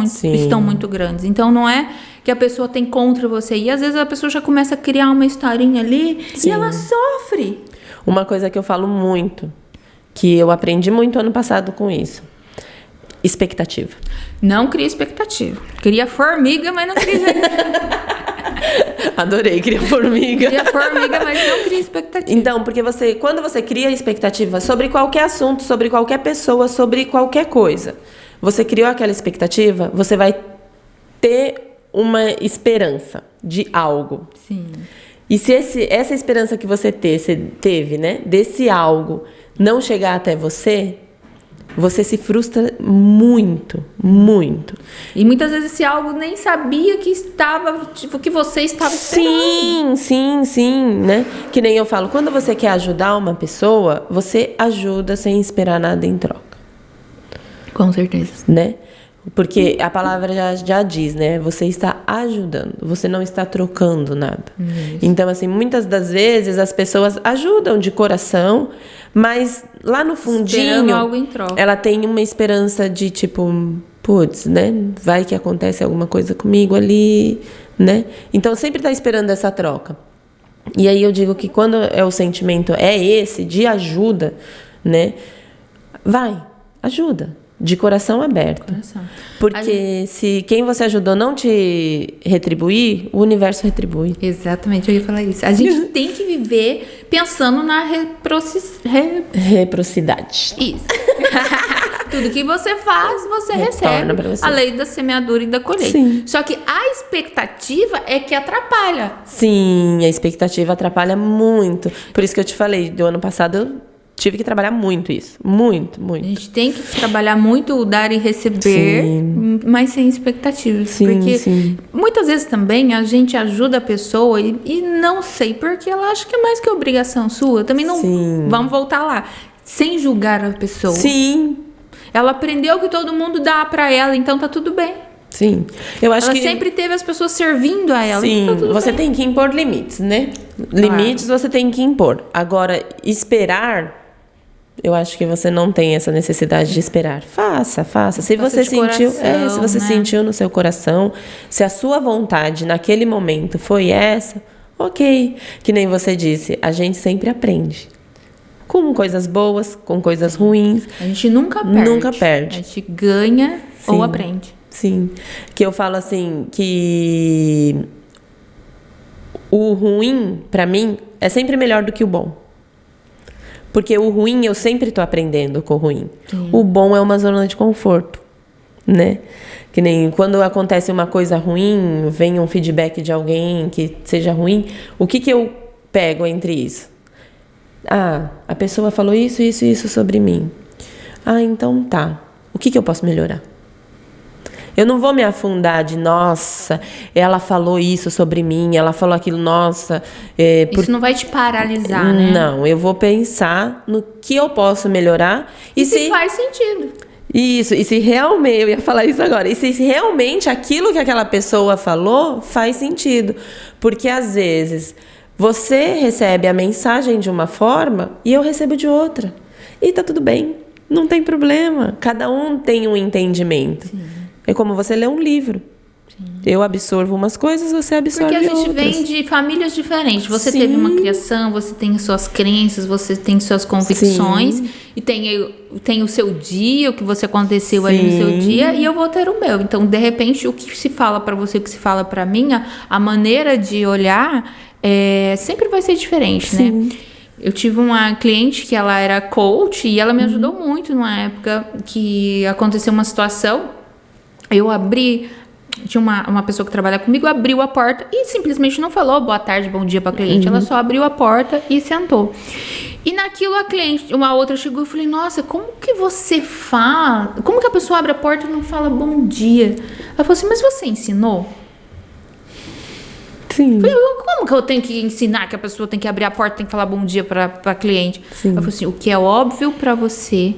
muito grandes. Então não é que a pessoa tem contra você. E às vezes a pessoa já começa a criar uma historinha ali e ela sofre. Uma coisa que eu falo muito, que eu aprendi muito ano passado com isso. Expectativa. Não cria expectativa. Queria formiga, mas não queria. Adorei, cria formiga. Cria formiga, mas não cria expectativa. Então, porque quando você cria expectativa sobre qualquer assunto, sobre qualquer pessoa, sobre qualquer coisa, você criou aquela expectativa, você vai ter uma esperança de algo. Sim. E se essa esperança que você teve, né, desse algo não chegar até você se frustra muito, muito. E muitas vezes esse algo nem sabia que estava, tipo, que você estava esperando. Sim, né? Que nem eu falo, quando você quer ajudar uma pessoa, você ajuda sem esperar nada em troca. Com certeza. Né? Porque a palavra já diz, né? Você está ajudando, você não está trocando nada. Isso. Então, assim, muitas das vezes as pessoas ajudam de coração, mas lá no fundinho, algo em troca. Ela tem uma esperança de tipo, putz, né? Vai que acontece alguma coisa comigo ali, né? Então, sempre está esperando essa troca. E aí eu digo que quando o sentimento é esse, de ajuda, né? Vai, ajuda. De coração aberto. Porque se quem você ajudou não te retribuir, o universo retribui. Exatamente, eu ia falar isso. A gente tem que viver pensando na reciprocidade. Isso. Tudo que você faz, você recebe. A lei da semeadura e da colheita. Sim. Só que a expectativa é que atrapalha. Sim, a expectativa atrapalha muito. Por isso que eu te falei, do ano passado eu tive que trabalhar muito isso. Muito. A gente tem que trabalhar muito o dar e receber, sim, mas sem expectativas. Sim, porque muitas vezes também a gente ajuda a pessoa e não sei, porque ela acha que é mais que obrigação sua. Também não. Sim. Vamos voltar lá. Sem julgar a pessoa. Sim. Ela aprendeu que todo mundo dá pra ela, então tá tudo bem. Sim. Eu acho ela sempre teve as pessoas servindo a ela. Sim, então tá tudo você bem. tem que impor limites, né? Limites você tem que impor. Agora, esperar, eu acho que você não tem essa necessidade de esperar. Faça. Se você sentiu, se você sentiu no seu coração, se a sua vontade naquele momento foi essa, ok. Que nem você disse, a gente sempre aprende. Com coisas boas, com coisas ruins. A gente nunca perde. A gente ganha ou aprende. Sim. Que eu falo assim, que o ruim, pra mim, é sempre melhor do que o bom. Porque o ruim, eu sempre tô aprendendo com o ruim. Sim. O bom é uma zona de conforto, né? Que nem quando acontece uma coisa ruim, vem um feedback de alguém que seja ruim, o que eu pego entre isso? Ah, a pessoa falou isso sobre mim. Ah, então tá. O que eu posso melhorar? Eu não vou me afundar de, nossa, ela falou isso sobre mim, ela falou aquilo, nossa... Isso não vai te paralisar, né? Não, eu vou pensar no que eu posso melhorar. E se faz sentido. Isso, e se realmente... Eu ia falar isso agora. E se realmente aquilo que aquela pessoa falou faz sentido. Porque, às vezes, você recebe a mensagem de uma forma e eu recebo de outra. E tá tudo bem, não tem problema. Cada um tem um entendimento. Sim. É como você lê um livro. Sim. Eu absorvo umas coisas, você absorve outras. Porque a gente vem de famílias diferentes. Você teve uma criação, você tem suas crenças, você tem suas convicções. Sim. E tem o seu dia, o que você aconteceu ali no seu dia. E eu vou ter o meu. Então, de repente, o que se fala pra você, o que se fala pra mim, a maneira de olhar sempre vai ser diferente, né? Eu tive uma cliente que ela era coach e ela me ajudou muito numa época que aconteceu uma situação. Eu tinha uma pessoa que trabalha comigo, abriu a porta e simplesmente não falou boa tarde, bom dia pra cliente. Ela só abriu a porta e sentou. E naquilo uma outra chegou e falei, nossa, como que você faz? Como que a pessoa abre a porta e não fala bom dia? Ela falou assim, mas você ensinou? Sim. Falei, como que eu tenho que ensinar que a pessoa tem que abrir a porta, tem que falar bom dia pra cliente? Sim. Ela falou assim, o que é óbvio pra você...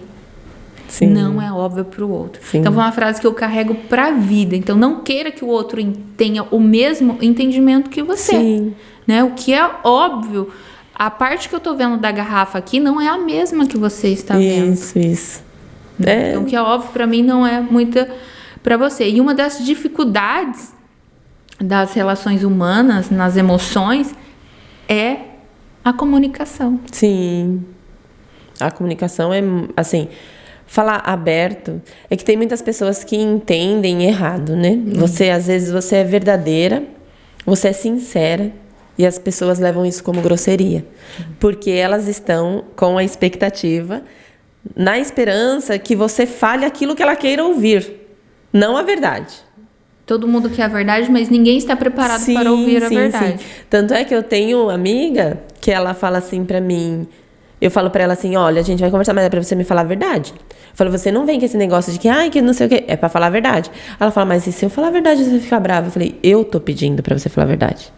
Sim. Não é óbvio para o outro. Sim. Então, foi uma frase que eu carrego para a vida. Então, não queira que o outro tenha o mesmo entendimento que você. Sim. Né? O que é óbvio, a parte que eu estou vendo da garrafa aqui não é a mesma que você está vendo. Isso. Então, o que é óbvio para mim não é muito para você. E uma das dificuldades das relações humanas, nas emoções, é a comunicação. Sim. A comunicação é, assim... Falar aberto é que tem muitas pessoas que entendem errado, né? Às vezes você é verdadeira, você é sincera e as pessoas levam isso como grosseria. Porque elas estão com a expectativa, na esperança que você fale aquilo que ela queira ouvir, não a verdade. Todo mundo quer a verdade, mas ninguém está preparado para ouvir a verdade. Sim. Tanto é que eu tenho uma amiga que ela fala assim pra mim... Eu falo pra ela assim, olha, a gente vai conversar, mas é pra você me falar a verdade. Eu falo, você não vem com esse negócio de que, ai, que não sei o quê. É pra falar a verdade. Ela fala, mas e se eu falar a verdade, você ficar brava? Eu falei, eu tô pedindo pra você falar a verdade.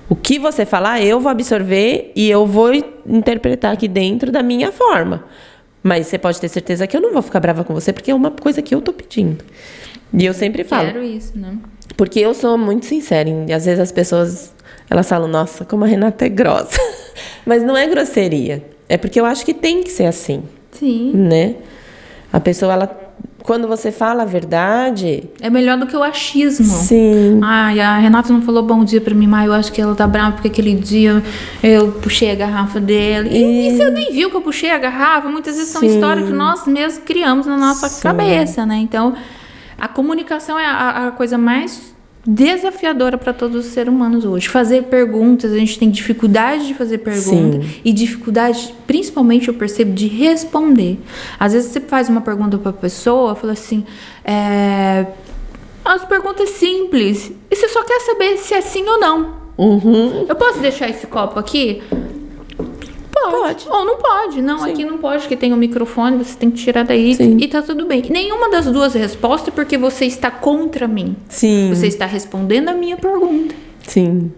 O que você falar, eu vou absorver e eu vou interpretar aqui dentro da minha forma. Mas você pode ter certeza que eu não vou ficar brava com você, porque é uma coisa que eu tô pedindo. E eu sempre falo. Quero isso, né? Porque eu sou muito sincera. E às vezes as pessoas, elas falam, nossa, como a Renata é grossa. Mas não é grosseria. É porque eu acho que tem que ser assim. Sim. Né? A pessoa, quando você fala a verdade... É melhor do que o achismo. Sim. Ai, a Renata não falou bom dia pra mim, mas eu acho que ela tá brava porque aquele dia eu puxei a garrafa dela. E você nem viu que eu puxei a garrafa? Muitas vezes são histórias que nós mesmos criamos na nossa cabeça, né? Então, a comunicação é a coisa mais desafiadora para todos os seres humanos hoje. Fazer perguntas, a gente tem dificuldade de fazer perguntas e dificuldade, principalmente eu percebo, de responder. Às vezes você faz uma pergunta para a pessoa, fala assim, as perguntas simples, e você só quer saber se é sim ou não. Uhum. Eu posso deixar esse copo aqui? Pode. Ou não pode. Não, aqui não pode, porque tem um microfone, você tem que tirar daí e tá tudo bem. Nenhuma das duas respostas é porque você está contra mim. Sim. Você está respondendo a minha pergunta. Sim.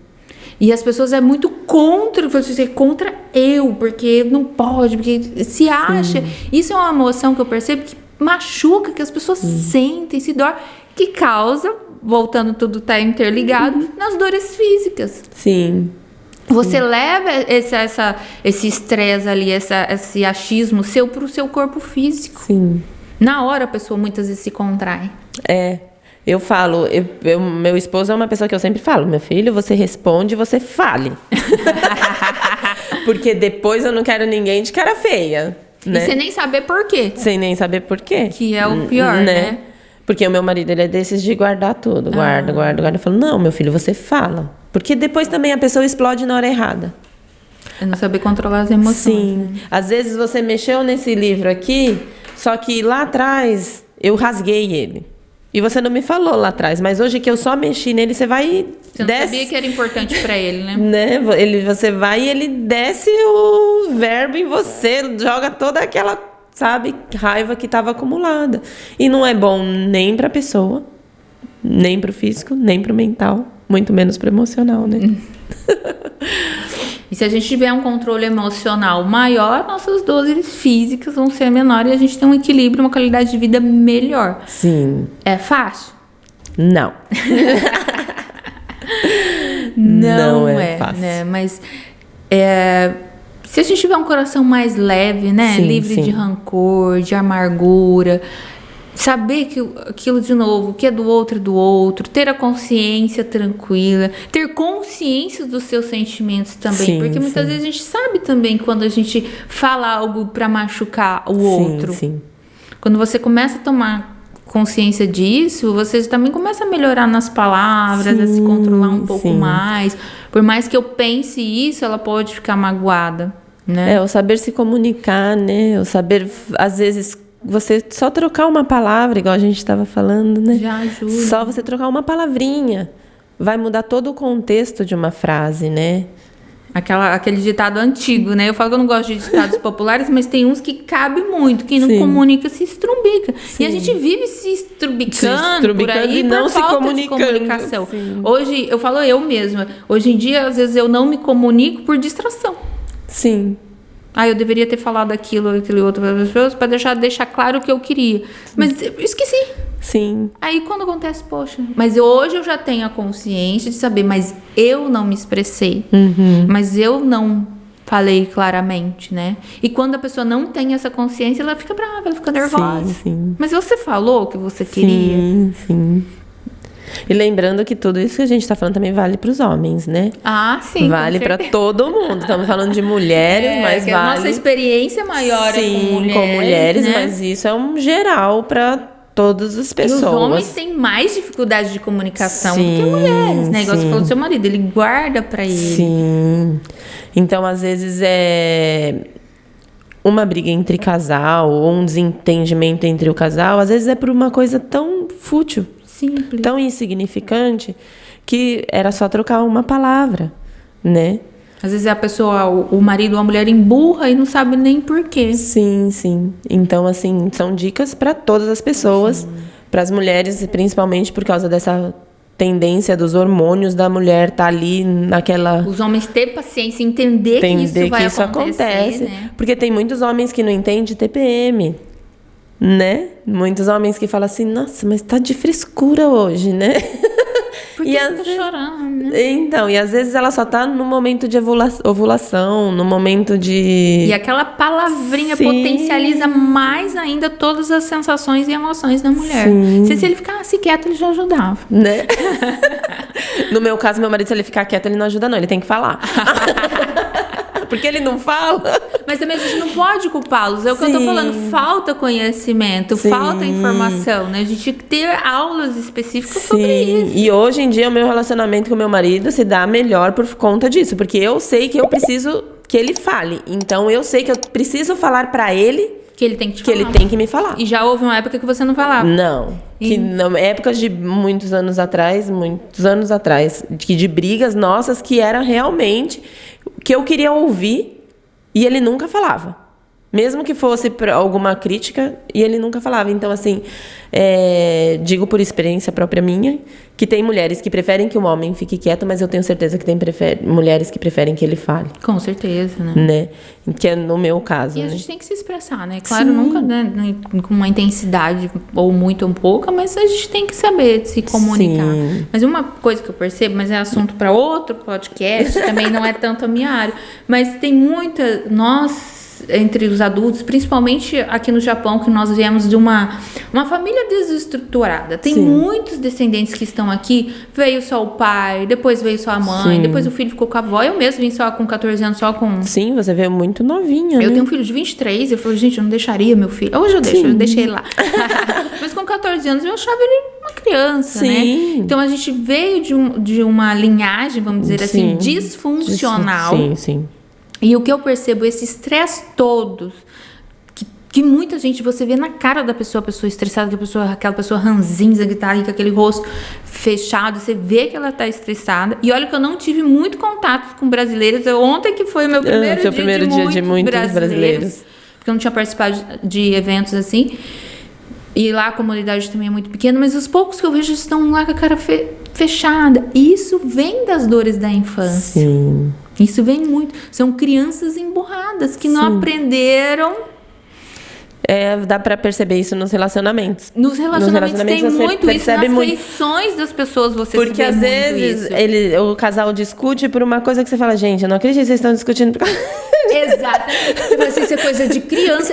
E as pessoas é muito contra, você é contra eu, porque não pode, porque se acha. Isso é uma emoção que eu percebo que machuca, que as pessoas sentem, se dói, que causa, voltando, tudo tá interligado, nas dores físicas. Sim. Você leva esse estresse ali, esse achismo seu pro seu corpo físico. Sim. Na hora a pessoa muitas vezes se contrai. Eu falo, meu esposo é uma pessoa que eu sempre falo, meu filho, você responde, você fale. Porque depois eu não quero ninguém de cara feia. Né? E sem nem saber por quê. Sem nem saber por quê. Que é o pior, né? Porque o meu marido, ele é desses de guardar tudo. Guarda. Eu falo, não, meu filho, você fala. Porque depois também a pessoa explode na hora errada. É não saber controlar as emoções. Sim. Né? Às vezes você mexeu nesse livro aqui, só que lá atrás eu rasguei ele. E você não me falou lá atrás, mas hoje que eu só mexi nele, você vai... Você não sabia que era importante pra ele, né? Você vai e ele desce o verbo em você, joga toda aquela, sabe, raiva que estava acumulada. E não é bom nem pra pessoa, nem pro físico, nem pro mental, muito menos pro emocional, né? E se a gente tiver um controle emocional maior, nossas dores físicas vão ser menores e a gente tem um equilíbrio, uma qualidade de vida melhor. Sim. É fácil? Não. Não é fácil. Né? Mas se a gente tiver um coração mais leve, né? Sim, livre de rancor, de amargura, saber que aquilo de novo, que é do outro, ter a consciência tranquila, ter consciência dos seus sentimentos também, porque muitas vezes a gente sabe também quando a gente fala algo para machucar o outro. Sim. Quando você começa a tomar consciência disso, você também começa a melhorar nas palavras, a se controlar um pouco mais. Por mais que eu pense isso, ela pode ficar magoada, né? O saber se comunicar, né? O saber, às vezes, você só trocar uma palavra, igual a gente estava falando, né? Já ajuda. Só você trocar uma palavrinha vai mudar todo o contexto de uma frase, né? Aquele ditado antigo, né? Eu falo que eu não gosto de ditados populares, mas tem uns que cabem muito. Quem não comunica se estrumbica. Sim. E a gente vive se estrubicando por aí e não por falta de comunicação. Sim. Hoje, eu falo eu mesma. Hoje em dia, às vezes, eu não me comunico por distração. Sim. Eu deveria ter falado aquele outro para as pessoas para deixar claro o que eu queria. Mas eu esqueci. Sim. Aí quando acontece, poxa, mas hoje eu já tenho a consciência de saber, mas eu não me expressei. Mas eu não falei claramente, né? E quando a pessoa não tem essa consciência, ela fica brava, ela fica nervosa. Sim. Mas você falou o que você queria. Sim. E lembrando que tudo isso que a gente está falando também vale para os homens, né? Sim. Vale para todo mundo. Estamos falando de mulheres, mas vale... A nossa experiência maior com mulheres, né? Mas isso é um geral para todas as pessoas. E os homens têm mais dificuldade de comunicação do que mulheres, né? Igual você falou do seu marido, ele guarda pra ele. Sim. Então, às vezes, uma briga entre casal ou um desentendimento entre o casal, às vezes é por uma coisa tão fútil, simples, tão insignificante, que era só trocar uma palavra, né? Às vezes a pessoa, o marido ou a mulher emburra e não sabe nem por quê. Sim. Então, assim, são dicas para todas as pessoas, para as mulheres, principalmente por causa dessa tendência dos hormônios da mulher tá ali naquela... Os homens ter paciência, entender que isso vai acontecer, né? Porque tem muitos homens que não entendem TPM, né? Muitos homens que falam assim, nossa, mas tá de frescura hoje, né? Porque tá chorando, né? Então, e às vezes ela só tá no momento de ovulação, no momento de... E aquela palavrinha potencializa mais ainda todas as sensações e emoções da mulher. Se ele ficasse quieto, ele já ajudava. Né? No meu caso, meu marido, se ele ficar quieto, ele não ajuda não, ele tem que falar. Porque ele não fala. Mas também a gente não pode culpá-los. É o que eu tô falando. Falta conhecimento, falta informação, né? A gente tem que ter aulas específicas sobre isso. E hoje em dia, o meu relacionamento com o meu marido se dá melhor por conta disso. Porque eu sei que eu preciso que ele fale. Então, eu sei que eu preciso falar pra ele... Que ele tem que te falar. Que ele tem que me falar. E já houve uma época que você não falava. Não. Épocas de muitos anos atrás, que de brigas nossas, que era realmente que eu queria ouvir e ele nunca falava. Mesmo que fosse alguma crítica, e ele nunca falava. Então, assim, digo por experiência própria minha, que tem mulheres que preferem que um homem fique quieto, mas eu tenho certeza que tem mulheres que preferem que ele fale. Com certeza, né? Que é no meu caso. E a gente tem que se expressar, né? Claro, nunca, né, com uma intensidade ou muito ou pouca, mas a gente tem que saber se comunicar. Mas uma coisa que eu percebo, mas é assunto para outro podcast, também não é tanto a minha área, mas tem muita... entre os adultos, principalmente aqui no Japão, que nós viemos de uma família desestruturada. Tem muitos descendentes que estão aqui, veio só o pai, depois veio só a mãe, depois o filho ficou com a avó. Eu mesmo vim só com 14 anos, só com... Sim, você veio muito novinha, Eu tenho um filho de 23, eu falei, gente, eu não deixaria meu filho. Hoje eu deixei ele lá. Mas com 14 anos eu achava ele uma criança, né? Então a gente veio de uma linhagem, vamos dizer assim, disfuncional. Sim. E o que eu percebo, esse estresse todo, que muita gente, você vê na cara da pessoa, a pessoa estressada, aquela pessoa ranzinza, que tá ali com aquele rosto fechado, você vê que ela tá estressada. E olha que eu não tive muito contato com brasileiros. Ontem que foi o meu primeiro dia de muitos brasileiros. Porque eu não tinha participado de eventos assim. E lá a comunidade também é muito pequena, mas os poucos que eu vejo estão lá com a cara fechada. E isso vem das dores da infância. Isso vem muito. São crianças emburradas que não aprenderam. Dá pra perceber isso nos relacionamentos. Nos relacionamentos tem muito isso. Nas feições das pessoas você se vê muito isso. Porque às vezes o casal discute por uma coisa que você fala, gente, eu não acredito que vocês estão discutindo por causa... Exatamente. Isso é coisa de criança.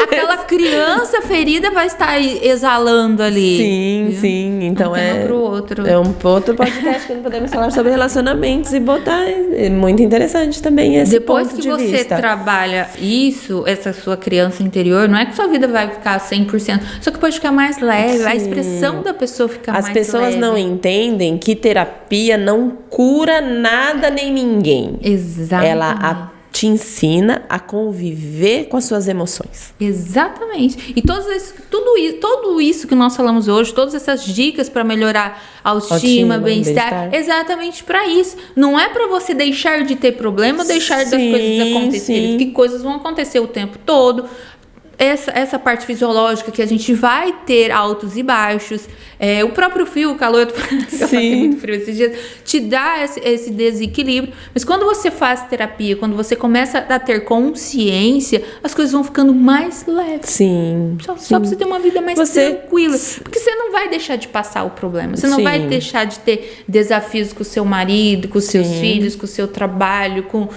Aquela criança ferida vai estar exalando ali. Sim. Então pro outro. É um outro podcast que não podemos falar sobre relacionamentos e botar. É muito interessante também esse Depois ponto que de você vista. trabalha isso, essa sua criança interior, não é que sua vida vai ficar 100%, só que pode ficar mais leve, a expressão da pessoa fica mais leve. As pessoas não entendem que terapia não cura nada nem ninguém. Exatamente. Ela te ensina a conviver com as suas emoções. Exatamente. E tudo isso que nós falamos hoje, todas essas dicas para melhorar a autoestima, bem-estar, exatamente para isso. Não é para você deixar de ter problema, deixar das coisas acontecerem. Porque coisas vão acontecer o tempo todo. Essa parte fisiológica que a gente vai ter altos e baixos, o próprio frio, o calor, eu passei muito frio esses dias, te dá esse desequilíbrio. Mas quando você faz terapia, quando você começa a ter consciência, as coisas vão ficando mais leves. Só pra você ter uma vida mais tranquila. Porque você não vai deixar de passar o problema. Você não vai deixar de ter desafios com o seu marido, com os seus filhos, com o seu trabalho, com...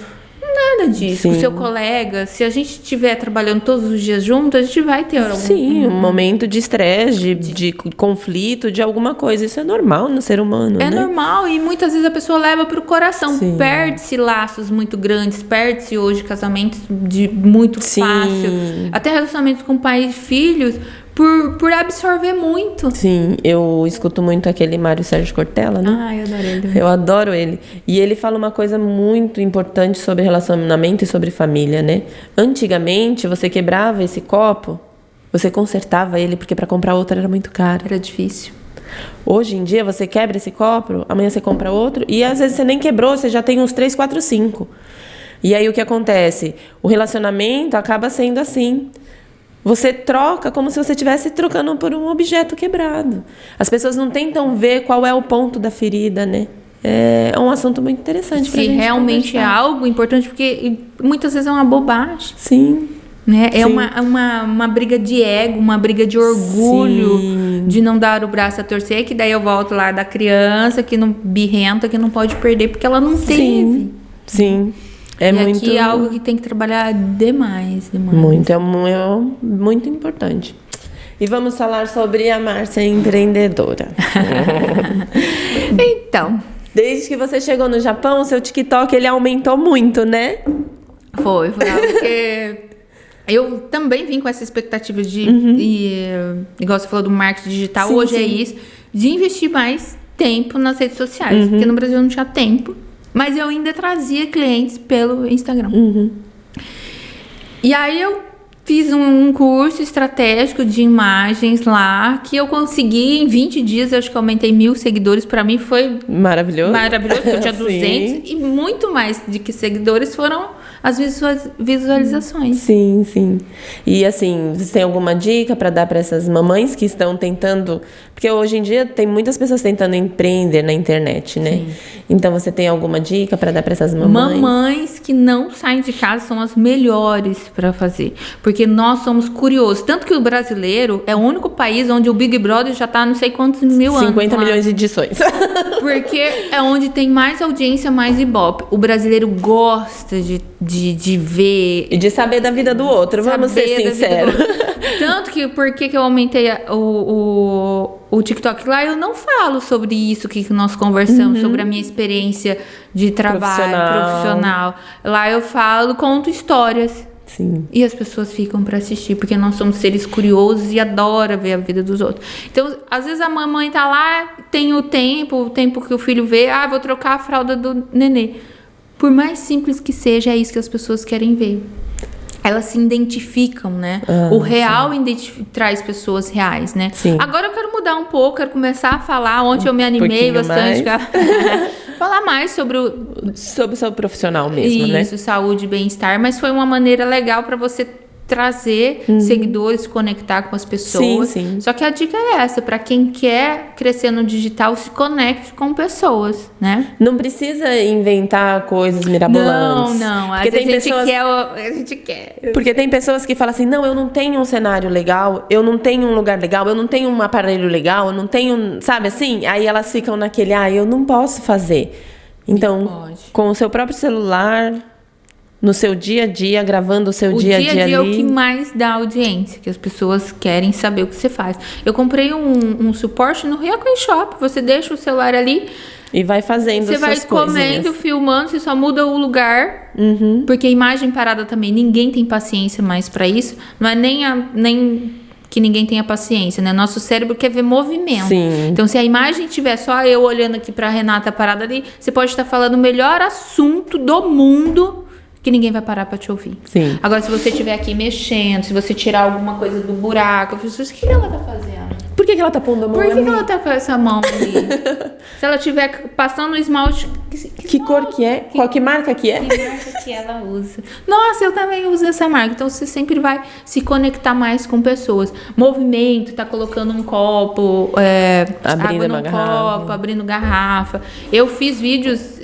Nada disso. O seu colega, se a gente estiver trabalhando todos os dias juntos, a gente vai ter um momento de estresse, de conflito, de alguma coisa. Isso é normal no ser humano, né? Normal, e muitas vezes a pessoa leva pro coração. Perde-se laços muito grandes, perde-se hoje casamentos muito fácil. Até relacionamentos com pai e filhos, por absorver muito. Sim, eu escuto muito aquele Mário Sérgio Cortella, né? Ah, eu adoro ele. Eu adoro ele. E ele fala uma coisa muito importante sobre relacionamento e sobre família, né? Antigamente, você quebrava esse copo, você consertava ele, porque para comprar outro era muito caro. Era difícil. Hoje em dia, você quebra esse copo, amanhã você compra outro, e às vezes você nem quebrou, você já tem uns 3, 4, 5. E aí o que acontece? O relacionamento acaba sendo assim. Você troca como se você estivesse trocando por um objeto quebrado. As pessoas não tentam ver qual é o ponto da ferida, né? É um assunto muito interessante pra gente Se realmente conversar. é algo importante, porque muitas vezes é uma bobagem. Sim. Né? É Sim. uma briga de ego, uma briga de orgulho, Sim. de não dar o braço a torcer, que daí eu volto lá da criança, que não birrenta, que não pode perder, porque ela não teve. Sim. Sim. É e muito... aqui é algo que tem que trabalhar demais. Muito, é muito importante. E vamos falar sobre a Márcia empreendedora. Então, desde que você chegou no Japão, o seu TikTok ele aumentou muito, né? Foi algo que eu também vim com essa expectativa de, igual você falou do marketing digital, Sim, hoje sim. é isso, de investir mais tempo nas redes sociais, porque no Brasil eu não tinha tempo, mas eu ainda trazia clientes pelo Instagram. E aí eu fiz um curso estratégico de imagens lá, que eu consegui em 20 dias, eu acho que eu aumentei 1.000 seguidores. Pra mim foi maravilhoso, porque eu tinha Sim. 200 e muito mais de que seguidores foram as visualizações. Sim, sim. E assim, você tem alguma dica para dar para essas mamães que estão tentando... Porque hoje em dia tem muitas pessoas tentando empreender na internet, né? Sim. Então você tem alguma dica para dar para essas mamães? Mamães que não saem de casa são as melhores para fazer. Porque nós somos curiosos. Tanto que o brasileiro é o único país onde o Big Brother já tá não sei quantos mil anos. 50 milhões de edições. Porque é onde tem mais audiência, mais ibope. O brasileiro gosta de ver... E de saber da vida do outro, vamos ser sinceros. Tanto que, por que eu aumentei o TikTok lá, eu não falo sobre isso que nós conversamos, sobre a minha experiência de trabalho profissional. Lá eu conto histórias. Sim. E as pessoas ficam para assistir, porque nós somos seres curiosos e adora ver a vida dos outros. Então, às vezes a mamãe tá lá, tem o tempo que o filho vê, vou trocar a fralda do nenê. Por mais simples que seja, é isso que as pessoas querem ver. Elas se identificam, né? O real traz pessoas reais, né? Sim. Agora eu quero mudar um pouco, quero começar a falar. Ontem eu me animei bastante. Falar mais sobre o seu profissional mesmo, né? Isso, saúde e bem-estar. Mas foi uma maneira legal para você trazer seguidores, se conectar com as pessoas. Sim. Só que a dica é essa, para quem quer crescer no digital, se conecte com pessoas, né? Não precisa inventar coisas mirabolantes. Não. Porque às vezes a gente quer. Porque tem pessoas que falam assim, não, eu não tenho um cenário legal, eu não tenho um lugar legal, eu não tenho um aparelho legal, eu não tenho, sabe assim? Aí elas ficam naquele, eu não posso fazer. Então, com o seu próprio celular... No seu dia a dia, gravando o seu dia a dia ali. O dia a dia é o que mais dá audiência, que as pessoas querem saber o que você faz. Eu comprei um suporte no Riacon Shop, você deixa o celular ali... E vai fazendo suas coisinhas. Você vai comendo, filmando, você só muda o lugar. Porque imagem parada também, ninguém tem paciência mais pra isso. Não é nem que ninguém tenha paciência, né? Nosso cérebro quer ver movimento. Sim. Então, se a imagem tiver só eu olhando aqui pra Renata parada ali, você pode estar falando o melhor assunto do mundo... que ninguém vai parar pra te ouvir. Sim. Agora, se você estiver aqui mexendo, se você tirar alguma coisa do buraco, eu falo, o que ela tá fazendo? Por que ela tá pondo a mão? Por que ela tá com essa mão ali? Se ela estiver passando o esmalte... Que cor que é? Que marca que é? Que marca que ela usa? Nossa, eu também uso essa marca. Então, você sempre vai se conectar mais com pessoas. Movimento, tá colocando um copo, abrindo água num copo, abrindo garrafa. Eu fiz vídeos...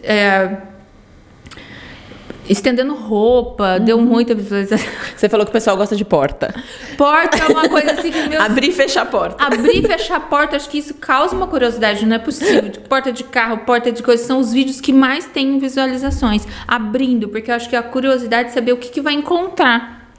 estendendo roupa, deu muita visualização. Você falou que o pessoal gosta de porta. Porta é uma coisa assim que... Abrir e fechar a porta. Abrir e fechar a porta, acho que isso causa uma curiosidade, não é possível. Porta de carro, porta de coisa, são os vídeos que mais têm visualizações. Abrindo, porque eu acho que a curiosidade de saber o que vai encontrar.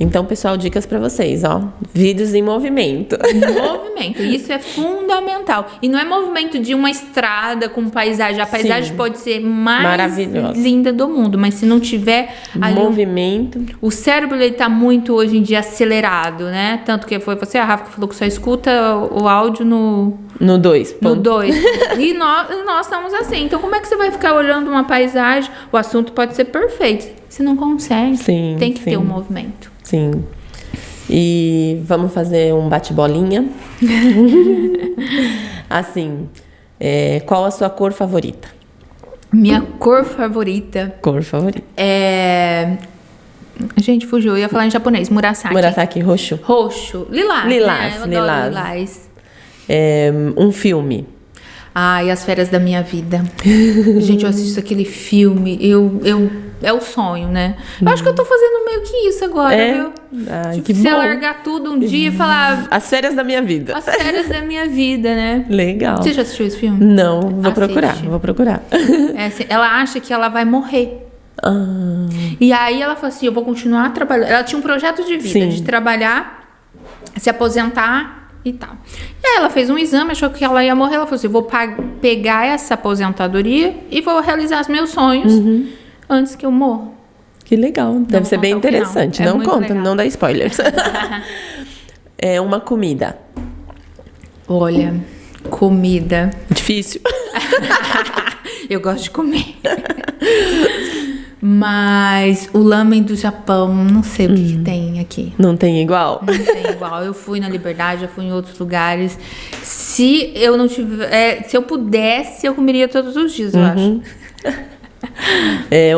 Então, pessoal, dicas pra vocês, ó. Vídeos em movimento. Movimento, isso é fundamental. E não é movimento de uma estrada com paisagem. A paisagem pode ser mais linda do mundo, mas se não tiver ali movimento. O cérebro, ele tá muito hoje em dia acelerado, né? Tanto que foi você, a Rafa, que falou que só escuta o áudio no 2. No 2. E nós estamos assim. Então, como é que você vai ficar olhando uma paisagem? O assunto pode ser perfeito. Você não consegue. Sim, tem que ter um movimento. Sim. E vamos fazer um bate-bolinha. Assim, qual a sua cor favorita? Minha cor favorita? Cor favorita. Gente, fugiu. Eu ia falar em japonês. Murasaki. Murasaki, roxo. Roxo. Lilás. Lilás. Né? Eu adoro lilás. Um filme. Ai, As Férias da Minha Vida. Gente, eu assisto aquele filme. É o sonho, né? Eu acho que eu tô fazendo meio que isso agora, viu? Ai, tipo, que você bom. Largar tudo um dia e falar... As Férias da Minha Vida. As Férias da Minha Vida, né? Legal. Você já assistiu esse filme? Não, vou procurar. Ela acha que ela vai morrer. E aí ela falou assim, eu vou continuar trabalhando. Ela tinha um projeto de vida, de trabalhar, se aposentar e tal. E aí ela fez um exame, achou que ela ia morrer. Ela falou assim, eu vou pegar essa aposentadoria e vou realizar os meus sonhos antes que eu morra. Que legal. Deve ser bem interessante. Não conta, legal. Não dá spoilers. Uma comida. Olha, comida. Difícil. Eu gosto de comer. Mas o lamen do Japão, não sei o que tem aqui. Não tem igual? Não tem igual. Eu fui na Liberdade, já fui em outros lugares. Se eu não tiver, se eu pudesse, eu comeria todos os dias, eu acho.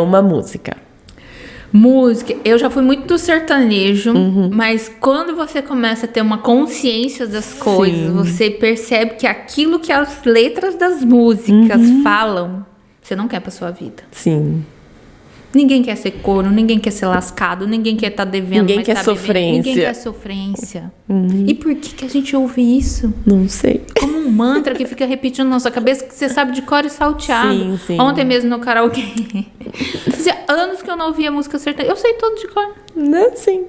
Uma música. Música, eu já fui muito do sertanejo, mas quando você começa a ter uma consciência das coisas, você percebe que aquilo que as letras das músicas falam, você não quer pra sua vida. Sim. Ninguém quer ser corno, ninguém quer ser lascado, ninguém quer estar devendo, ninguém quer sofrência. Ninguém quer sofrência. E por que a gente ouve isso? Não sei. Como um mantra que fica repetindo na sua cabeça, que você sabe de cor e salteado. Sim. Ontem mesmo no karaokê. Fazia anos que eu não ouvia música sertaneja. Eu sei tudo de cor. Sim.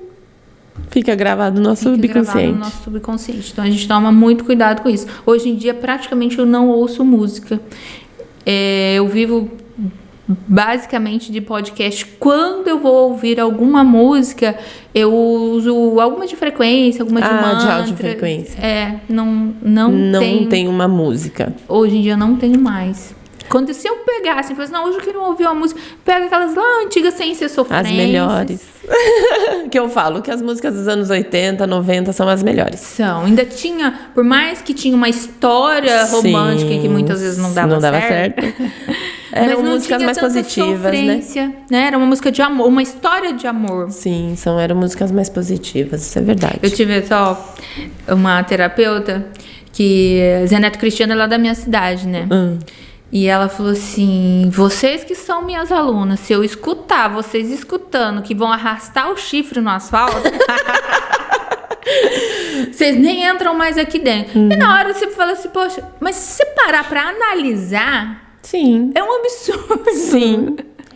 Fica gravado no nosso subconsciente. Então a gente toma muito cuidado com isso. Hoje em dia, praticamente, eu não ouço música. Eu vivo basicamente de podcast. Quando eu vou ouvir alguma música, eu uso alguma de frequência, alguma de mantra. De audiofrequência. Não tem uma música. Hoje em dia não tenho mais. Se eu pegar assim, falasse, não, hoje eu queria ouvir uma música, pega aquelas lá antigas sem ser sofrência. As melhores. Que eu falo que as músicas dos anos 80, 90 são as melhores. São. Ainda tinha, por mais que tinha uma história romântica que muitas vezes não dava certo. Eram músicas mais positivas, né? Era uma música de amor, uma história de amor. Sim, eram músicas mais positivas, isso é verdade. Eu tive só uma terapeuta que Zé Neto Cristiano é lá da minha cidade, né? E ela falou assim, vocês que são minhas alunas, se eu escutar vocês escutando que vão arrastar o chifre no asfalto, vocês nem entram mais aqui dentro. E na hora você fala assim, poxa, mas se você parar pra analisar, é um absurdo.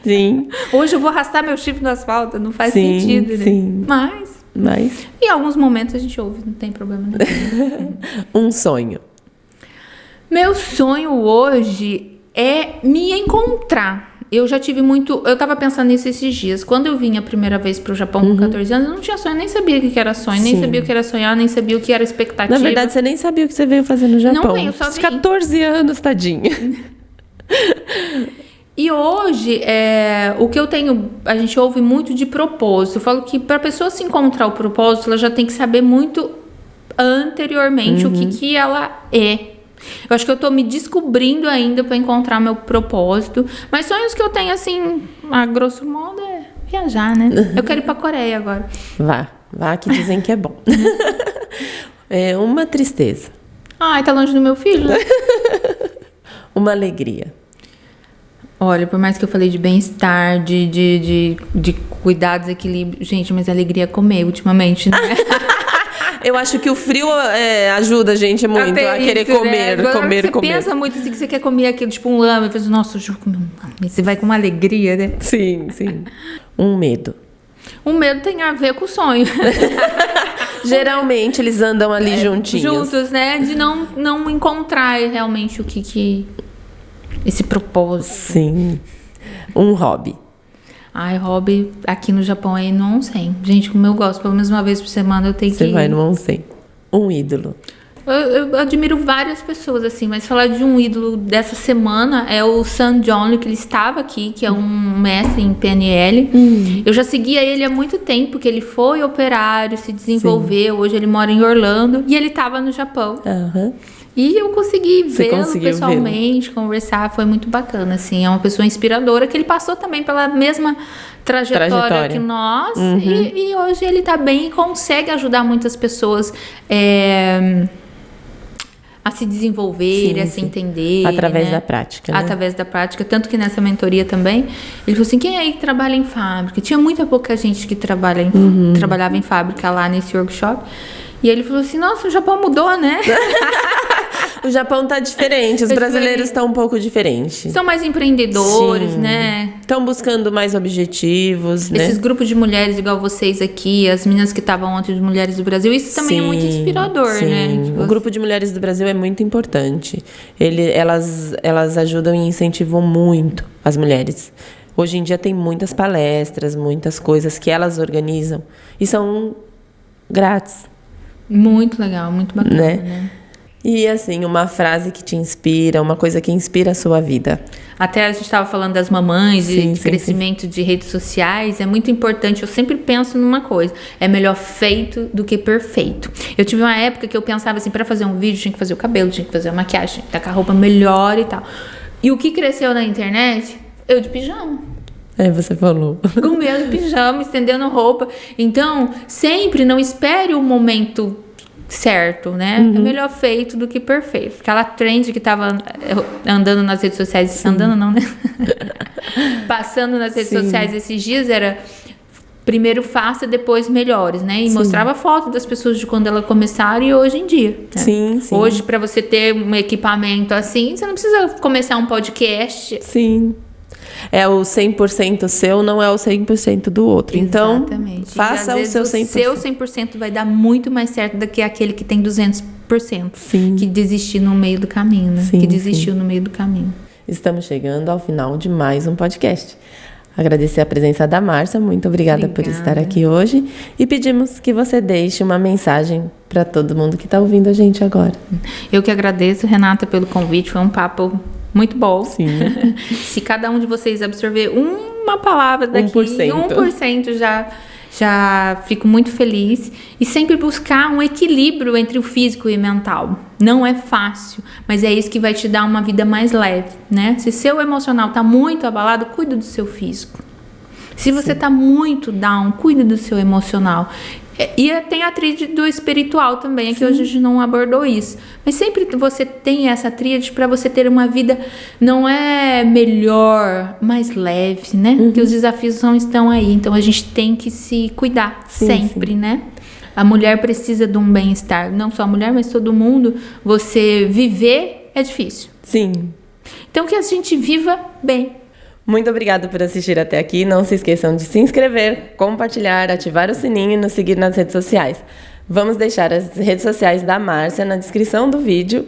Sim. Hoje eu vou arrastar meu chifre no asfalto, não faz sentido, né? Sim. Mas em alguns momentos a gente ouve, não tem problema nenhum. Um sonho. Meu sonho hoje é me encontrar. Eu já tive muito... Eu tava pensando nisso esses dias. Quando eu vim a primeira vez pro Japão com 14 anos, eu não tinha sonho, nem sabia o que era sonho, nem sabia o que era sonhar, nem sabia o que era expectativa. Na verdade, você nem sabia o que você veio fazer no Japão. Não veio, só vim. 14 anos, tadinha. E hoje, o que eu tenho... A gente ouve muito de propósito. Eu falo que pra pessoa se encontrar o propósito, ela já tem que saber muito anteriormente o que ela é. Eu acho que eu tô me descobrindo ainda pra encontrar meu propósito. Mas sonhos que eu tenho, assim, a grosso modo, é viajar, né? Eu quero ir pra Coreia agora. Vá que dizem que é bom. Uma tristeza. Ai, tá longe do meu filho? Uma alegria. Olha, por mais que eu falei de bem-estar, de cuidados, equilíbrio... Gente, mas a alegria é comer ultimamente, né? Eu acho que o frio ajuda a gente muito a querer comer, né? comer. Você pensa muito assim, que você quer comer aquilo, tipo um lame, e fala, nossa, eu vou comer um lame. Você vai com uma alegria, né? Sim. Um medo. O medo tem a ver com o sonho. Geralmente eles andam ali juntinhos. Juntos, né? De não encontrar realmente o que... Esse propósito. Sim. Um hobby. Ai, hobby aqui no Japão é ir no onsen. Gente, como eu gosto, pelo menos uma vez por semana eu tenho que ir. Você vai no onsen. Um ídolo. Eu admiro várias pessoas, assim, mas falar de um ídolo dessa semana é o Sun John, que ele estava aqui, que é um mestre em PNL. Eu já seguia ele há muito tempo, que ele foi operário, se desenvolveu. Sim. Hoje ele mora em Orlando e ele estava no Japão. E eu consegui vê-lo pessoalmente, conversar, foi muito bacana, assim. É uma pessoa inspiradora, que ele passou também pela mesma trajetória que nós. E hoje ele tá bem e consegue ajudar muitas pessoas a se desenvolver, se entender. Através da prática, né? Através da prática. Tanto que nessa mentoria também, ele falou assim, quem aí que trabalha em fábrica? Tinha muita pouca gente que trabalhava em fábrica lá nesse workshop. E ele falou assim, nossa, o Japão mudou, né? O Japão tá diferente, os brasileiros estão um pouco diferentes. São mais empreendedores, né? Estão buscando mais objetivos, né? Esses grupos de mulheres igual vocês aqui, as meninas que estavam ontem de Mulheres do Brasil, isso também é muito inspirador, né? O grupo de Mulheres do Brasil é muito importante. Elas ajudam e incentivam muito as mulheres. Hoje em dia tem muitas palestras, muitas coisas que elas organizam e são grátis. Muito legal, muito bacana, né? E assim, uma frase que te inspira, uma coisa que inspira a sua vida. Até a gente estava falando das mamães e de crescimento de redes sociais, é muito importante. Eu sempre penso numa coisa, é melhor feito do que perfeito. Eu tive uma época que eu pensava assim, para fazer um vídeo tinha que fazer o cabelo, tinha que fazer a maquiagem, tinha que estar com a roupa melhor e tal. E o que cresceu na internet? Eu de pijama. Você falou. Com o meu pijama, estendendo roupa. Então, sempre não espere o momento certo, né? É melhor feito do que perfeito. Aquela trend que tava andando nas redes sociais, andando não, né? Passando nas redes sociais esses dias era primeiro faça, depois melhores, né? E mostrava foto das pessoas de quando elas começaram e hoje em dia. Né? Hoje, para você ter um equipamento assim, você não precisa começar um podcast. É o 100% seu, não é o 100% do outro. Exatamente. Então, faça o seu 100%. O seu 100% vai dar muito mais certo do que aquele que tem 200%. Que desistiu no meio do caminho, né? Que desistiu no meio do caminho. Estamos chegando ao final de mais um podcast. Agradecer a presença da Márcia, muito obrigada por estar aqui hoje. E pedimos que você deixe uma mensagem para todo mundo que está ouvindo a gente agora. Eu que agradeço, Renata, pelo convite. Foi um papo muito bom. Se cada um de vocês absorver uma palavra daqui, 1% já fico muito feliz. E sempre buscar um equilíbrio entre o físico e o mental. Não é fácil, mas é isso que vai te dar uma vida mais leve, né? Se seu emocional está muito abalado, cuida do seu físico. Se você está muito down, cuida do seu emocional. E tem a tríade do espiritual também, que hoje a gente não abordou isso. Mas sempre você tem essa tríade para você ter uma vida, não é melhor, mais leve, né? Porque os desafios estão aí. Então a gente tem que se cuidar sempre, né? A mulher precisa de um bem-estar. Não só a mulher, mas todo mundo. Você viver é difícil. Então que a gente viva bem. Muito obrigada por assistir até aqui. Não se esqueçam de se inscrever, compartilhar, ativar o sininho e nos seguir nas redes sociais. Vamos deixar as redes sociais da Márcia na descrição do vídeo.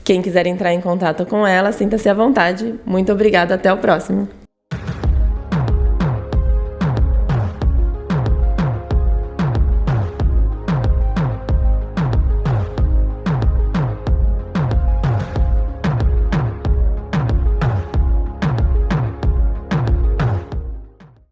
Quem quiser entrar em contato com ela, sinta-se à vontade. Muito obrigada, até o próximo.